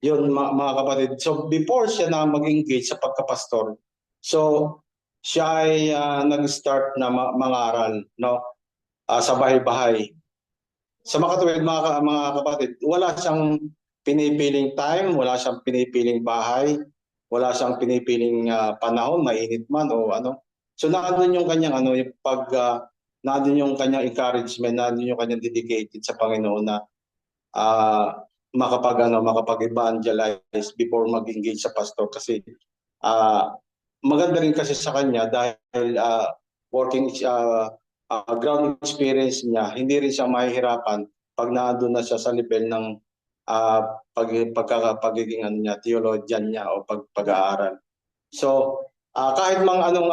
S9: Yun mga kapatid. So before siya na mag-engage sa pagka-pastor, so siya ay nag-start na mangaral, no, sa bahay-bahay. Sa makatuwid mga kapatid, wala siyang pinipiling time, wala siyang pinipiling bahay, wala siyang pinipiling panahon, mainit man o ano. So nandun yung kanyang nandun yung kanyang encouragement, nandun yung kanyang dedicated sa Panginoon na makapag-evangelize before mag-engage sa pastor. Kasi maganda rin kasi sa kanya dahil working ground experience niya, hindi rin siya mahihirapan pag naandun na siya sa level ng pagiging theologian niya o pag-aaral. So kahit anong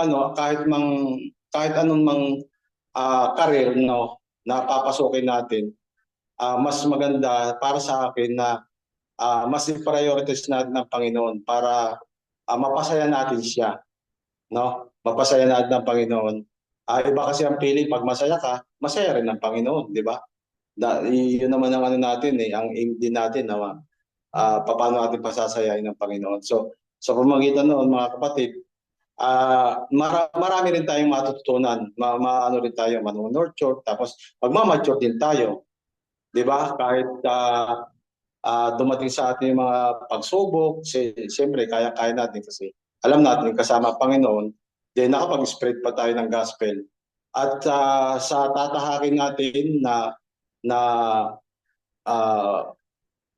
S9: career, no, na papasukin natin, mas maganda para sa akin na mas i-prioritize natin ng Panginoon para mapasaya natin siya, no? Mapasaya natin ng Panginoon. Iba kasi ang feeling, pag masaya ka, masaya rin ng Panginoon, di ba? Yun naman ang natin ang aim din natin na paano natin pasasayain ng Panginoon. So sa pamamagitan noon, mga kapatid, marami rin tayong matututunan. Maano rin tayo, manunurture, tapos magmamature din tayo. Di ba? Kahit dumating sa ating mga pagsubok, siyempre kaya natin kasi alam natin kasama ang Panginoon, then nakapag-spread pa tayo ng gospel. At sa tatahakin natin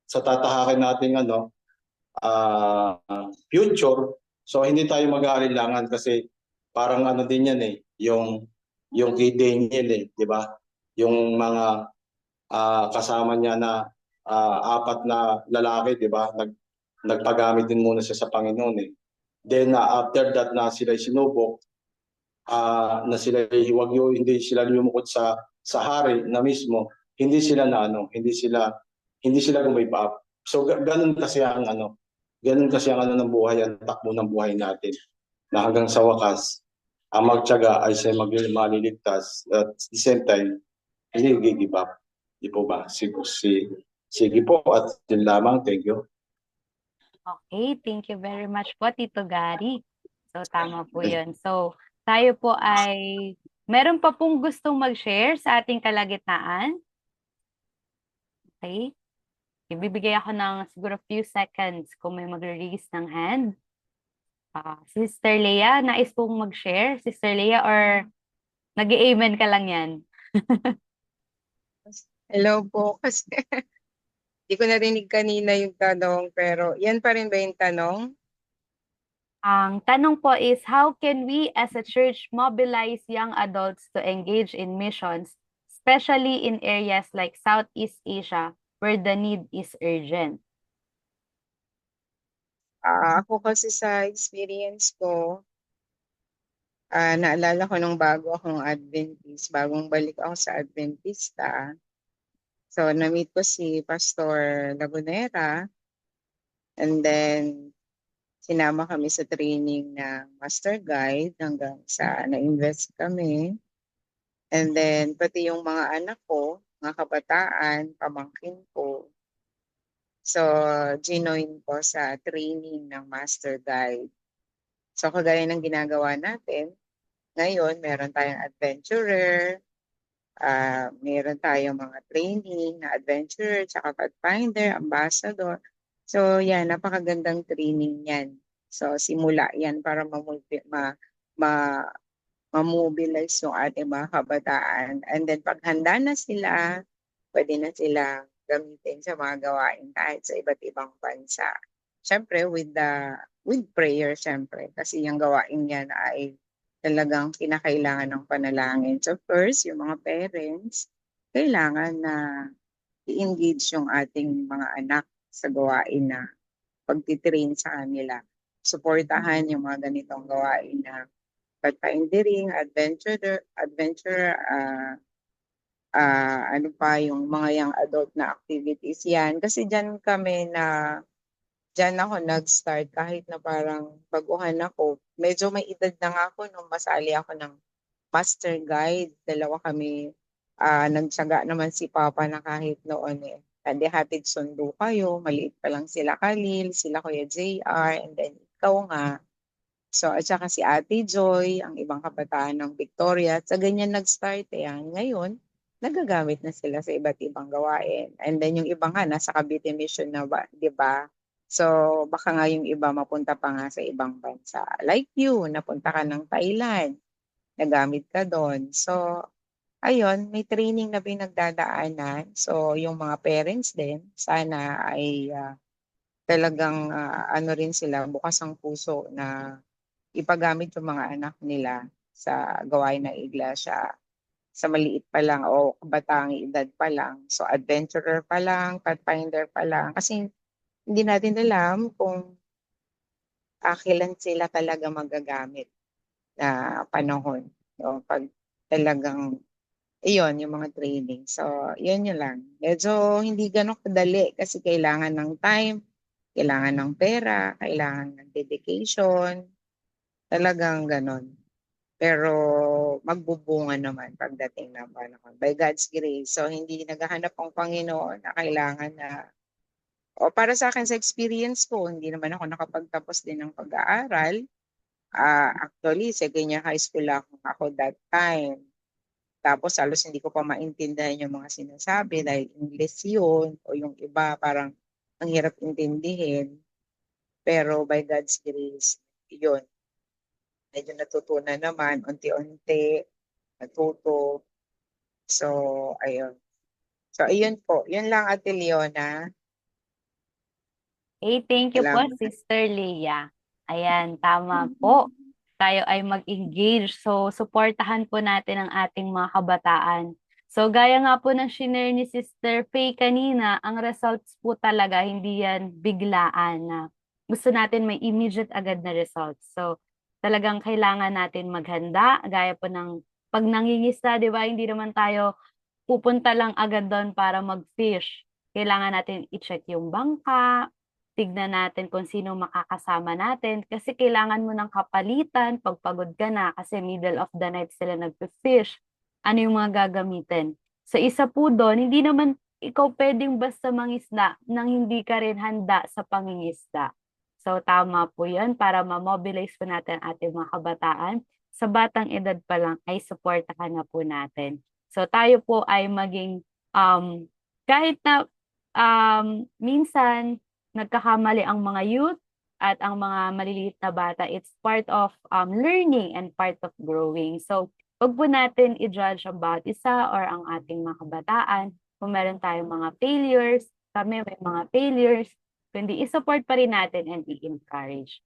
S9: sa tatahakin natin future, so hindi tayo mag-aalilangan kasi parang din yan yung kay Daniel di ba? Yung mga kasama niya na 4 na lalaki, di ba? Nagpagamit din muna siya sa Panginoon Then after that na sila sinubok, na sila hindi sila lumukod sa hari na mismo, hindi sila gumiba up. So ganun kasi ang ng buhay, ang takbo ng buhay natin. Na hanggang sa wakas, ang magtiyaga ay siya maliligtas at at the same time, hindi give up. Di po ba? Sige po at yun lamang. Thank you.
S1: Okay, thank you very much po, Tito Gary. So, tama po yun. So, tayo po ay, meron pa pong gustong mag-share sa ating kalagitnaan? Okay. Ibibigay ako ng siguro few seconds kung may mag-release ng hand. Sister Leah, nais pong mag-share? Sister Leah, or nag-amen ka lang yan?
S3: Hello po, kasi hindi ko narinig kanina yung tanong, pero yan pa rin ba yung tanong?
S1: Ang tanong po is, how can we as a church mobilize young adults to engage in missions, especially in areas like Southeast Asia, where the need is urgent?
S3: Ako kasi sa experience ko, naalala ko nung bago akong Adventist, bagong balik ako sa Adventista. So, na-meet ko si Pastor Lagunera, and then sinama kami sa training ng Master Guide hanggang sa na-invest kami. And then, pati yung mga anak ko, mga kabataan, pamangkin ko. So, ginoin ko sa training ng Master Guide. So, kagaya ng ginagawa natin, ngayon, meron tayong adventurer, meron tayong mga training na adventurer, tsaka pathfinder, ambassador. So, yan, napakagandang training yan. So, simula yan para ma-mobilize yung ating mga kabataan. And then, pag handa na sila, pwede na sila gamitin sa mga gawain kahit sa iba't ibang bansa. Siyempre, with prayer, siyempre. Kasi yung gawain yan ay talagang kinakailangan ng panalangin. So first, yung mga parents, kailangan na i-engage yung ating mga anak sa gawain na pagtitrain sa kanila. Suportahan yung mga ganitong gawain na pathfinding, adventure, ano pa yung mga young adult na activities yan. Kasi dyan ako nag-start kahit na parang baguhan ako. Medyo may edad na nga ako nung masali ako ng Master Guide. 2 kami. Nagtsaga naman si Papa na kahit noon Hindi hatid sundo kayo. Maliit pa lang sila Khalil, sila Kuya JR, and then ikaw nga. So, at saka si Ate Joy, ang ibang kabataan ng Victoria. At sa ganyan nag-start yan. Ngayon, nagagamit na sila sa iba't ibang gawain. And then yung iba nga, nasa Cavite Mission na ba, di ba? So, baka nga yung iba mapunta pa nga sa ibang bansa. Like you, napunta ka ng Thailand, nagamit ka doon. So, ayun, may training na pinagdadaanan. So, yung mga parents din, sana ay talagang rin sila, bukas ang puso na ipagamit yung mga anak nila sa gawain ng iglesia. Sa maliit pa lang o kabataang edad pa lang. So, adventurer pa lang, pathfinder pa lang. Kasi hindi natin alam kung kailan sila talaga magagamit na panahon. So, pag talagang, iyon, yung mga training. So, yun lang. Medyo hindi ganun kadali kasi kailangan ng time, kailangan ng pera, kailangan ng dedication. Talagang ganun. Pero magbubunga naman pagdating ng panahon. By God's grace. So, hindi naghahanap ang Panginoon na kailangan na para sa akin sa experience ko, hindi naman ako nakapagtapos din ng pag-aaral. Actually, sa Kenya High School ako that time. Tapos halos hindi ko pa maintindihan yung mga sinasabi dahil English yun o yung iba parang ang hirap intindihin. Pero by God's grace, yun. Medyo natutunan naman, unti-unti, natuto. So, ayun. So, ayun po. Yun lang, Ate Leona.
S1: Hey, thank you po,
S3: Salamat.
S1: Sister Leah. Ayan, tama po. Tayo ay mag-engage. So, suportahan po natin ang ating mga kabataan. So, gaya nga po ng shinare ni Sister Faye kanina, ang results po talaga, hindi yan biglaan na gusto natin may immediate agad na results. So, talagang kailangan natin maghanda. Gaya po ng pag nangingisda, di ba? Hindi naman tayo pupunta lang agad doon para mag-fish. Kailangan natin i-check yung bangka, tignan natin kung sino makakasama natin kasi kailangan mo ng kapalitan pag pagod ka na kasi middle of the night sila nag-fish. Ano yung mga gagamitin? So isa po doon, hindi naman ikaw pwedeng basta mangisda nang hindi ka rin handa sa pangingisda. So tama po yun para ma-mobilize po natin ating mga kabataan. Sa batang edad pa lang ay supportahan na po natin. So tayo po ay maging kahit na minsan nagkakamali ang mga youth at ang mga maliliit na bata, it's part of learning and part of growing. So, wag po natin i-judge ang bawat isa or ang ating mga kabataan. Kung meron tayong mga failures, kami may mga failures, kundi i-support pa rin natin and i-encourage.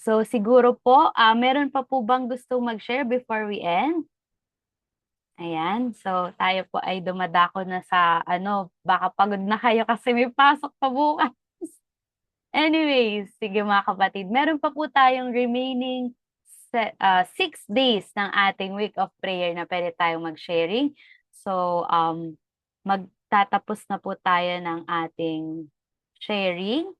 S1: So, siguro po, meron pa po bang gustong mag-share before we end? Ayan, so tayo po ay dumadako na sa baka pagod na kayo kasi may pasok pa bukas. Anyways, sige mga kapatid, meron pa po tayong remaining 6 days ng ating week of prayer na pwede tayong mag-sharing. So, magtatapos na po tayo ng ating sharing.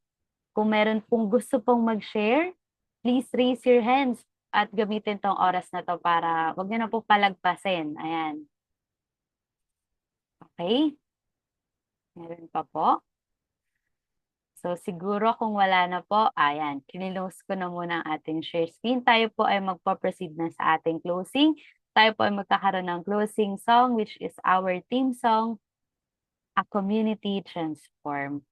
S1: Kung meron pong gusto pong mag-share, please raise your hands. At gamitin tong oras na to para wag niyo na po palagpasin. Ayan. Okay? Meron pa po. So siguro kung wala na po, ayan, kinilose ko na muna ang ating share screen. Tayo po ay magpo-proceed na sa ating closing. Tayo po ay magkakaroon ng closing song which is our theme song, A Community Transformed.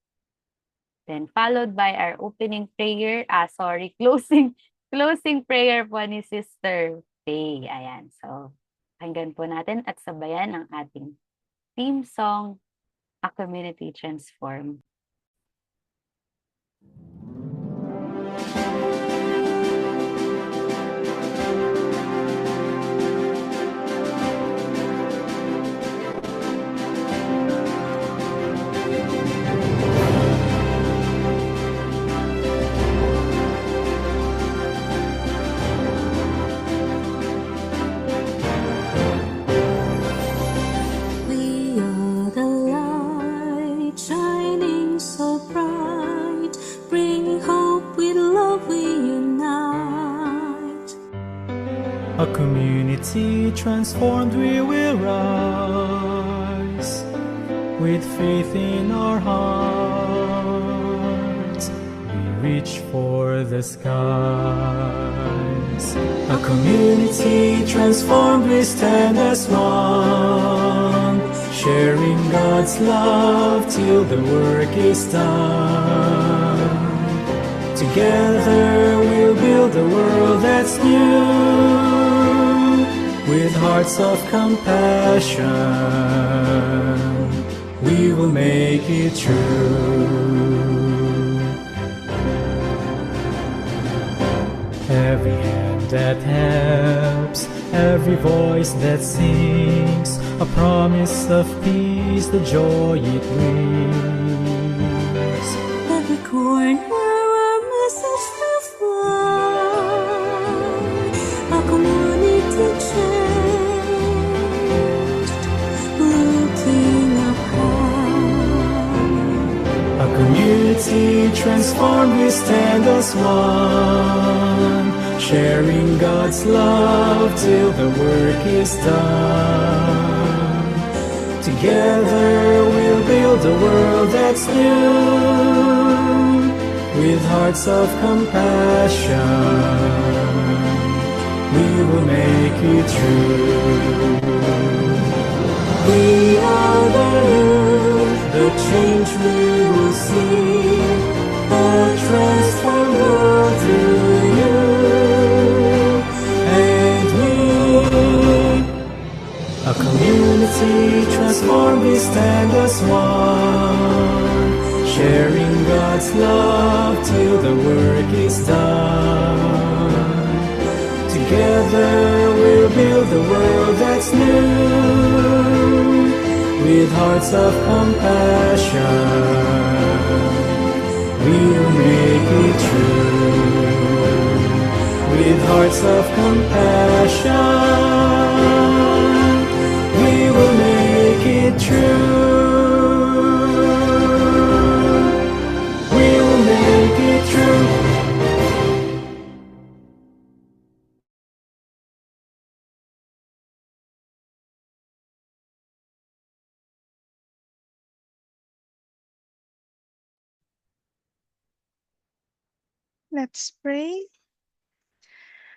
S1: Then followed by our opening prayer, closing prayer po ni Sister Faye. Ayan. So, pakinggan po natin at sabayan ang ating theme song, A Community Transformed.
S7: We are the light shining so bright, bringing hope with love we unite.
S5: A community transformed we will rise, with faith in our hearts, we reach for the skies. A community transformed we stand as one, sharing God's love till the work is done. Together we'll build a world that's new, with hearts of compassion, we will make it true. Every hand that helps, every voice that sings, a promise of peace, the joy it brings.
S7: Every corner our message will fly, a community changed, looking up high.
S5: A community transformed, we stand as one, sharing God's love till the work is done. Together we'll build a world that's new, with hearts of compassion, we will make it true.
S4: We are the youth, the change we will see, a transformed world through you. And we,
S5: A community transformed, we stand as one, sharing God's love till the work is done. Together we'll build a world that's new, with hearts of compassion. We'll make it true, with hearts of compassion. We will make it true. We will make it true.
S8: Let's pray.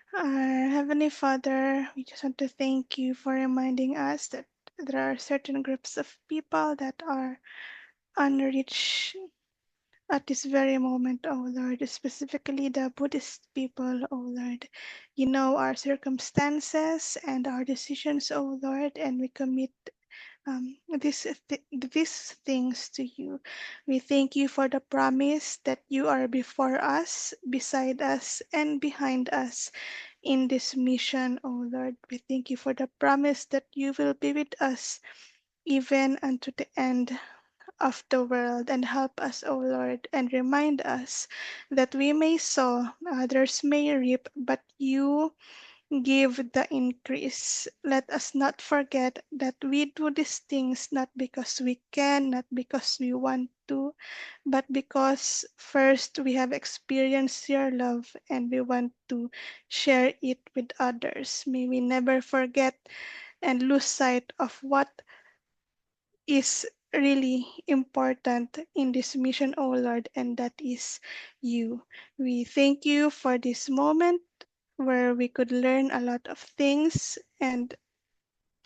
S8: Our Heavenly Father, we just want to thank you for reminding us that there are certain groups of people that are unreached at this very moment, O Lord, specifically the Buddhist people, O Lord. You know our circumstances and our decisions, O Lord, and we commit these things to you. We thank you for the promise that you are before us, beside us, and behind us in this mission, O Lord. We thank you for the promise that you will be with us even unto the end of the world, and help us, O Lord, and remind us that we may sow, others may reap, but you give the increase. Let us not forget that we do these things not because we can, not because we want to, but because first we have experienced your love and we want to share it with others. May we never forget and lose sight of what is really important in this mission, O Lord, and that is you. We thank you for this moment where we could learn a lot of things and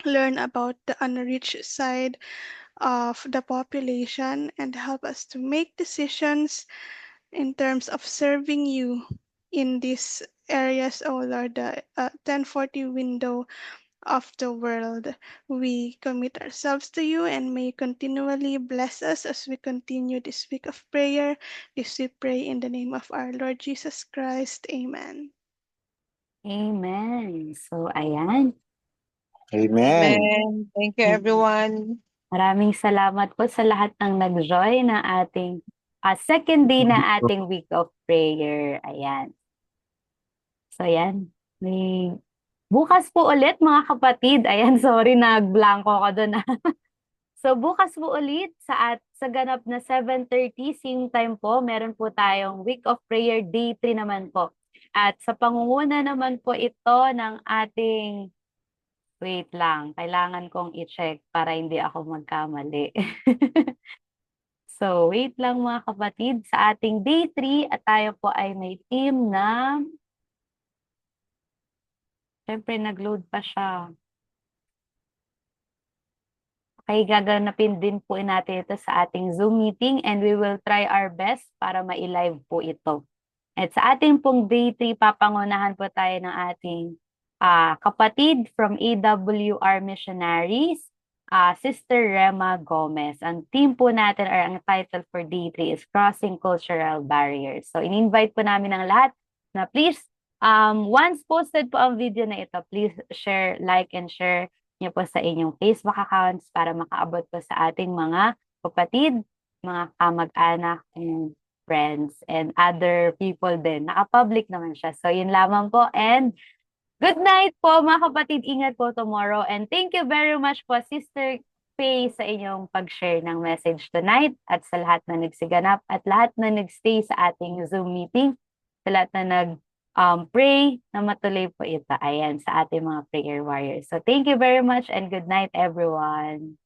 S8: learn about the unreached side of the population and help us to make decisions in terms of serving you in these areas, O Lord, the 1040 window of the world. We commit ourselves to you and may you continually bless us as we continue this week of prayer. This we pray in the name of our Lord Jesus Christ. Amen.
S1: Amen. So, ayan.
S9: Amen.
S3: Amen. Thank you, everyone.
S1: Maraming salamat po sa lahat ng nag-join ng ating second day na ating week of prayer. Ayan. So, ayan. Bukas po ulit, mga kapatid. Ayan, sorry, nag-blanco ko doon. So, bukas po ulit sa ganap na 7:30, same time po, meron po tayong week of prayer, day 3 naman po. At sa pangunguna naman po ito ng ating, wait lang, kailangan kong i-check para hindi ako magkamali. So, wait lang mga kapatid, sa ating day 3 at tayo po ay may team na, syempre nag-load pa siya. Okay, gaganapin din po natin ito sa ating Zoom meeting and we will try our best para ma-live po ito. At sa ating pong day 3, papangunahan po tayo ng ating kapatid from AWR Missionaries, Sister Rema Gomez. Ang team po natin, or ang title for day 3 is Crossing Cultural Barriers. So, in-invite po namin ang lahat na please, once posted po ang video na ito, please share, like, and share niyo po sa inyong Facebook accounts para makaabot po sa ating mga kapatid, mga kamag-anak, and friends, and other people din. Naka-public naman siya. So, yun lamang po. And good night po, mga kapatid. Ingat po tomorrow. And thank you very much po, Sister Faye, sa inyong pag-share ng message tonight at sa lahat na nagsiganap at lahat na nagstay sa ating Zoom meeting, sa lahat na pray na matuloy po ito. Ayan, sa ating mga prayer warriors. So, thank you very much and good night, everyone.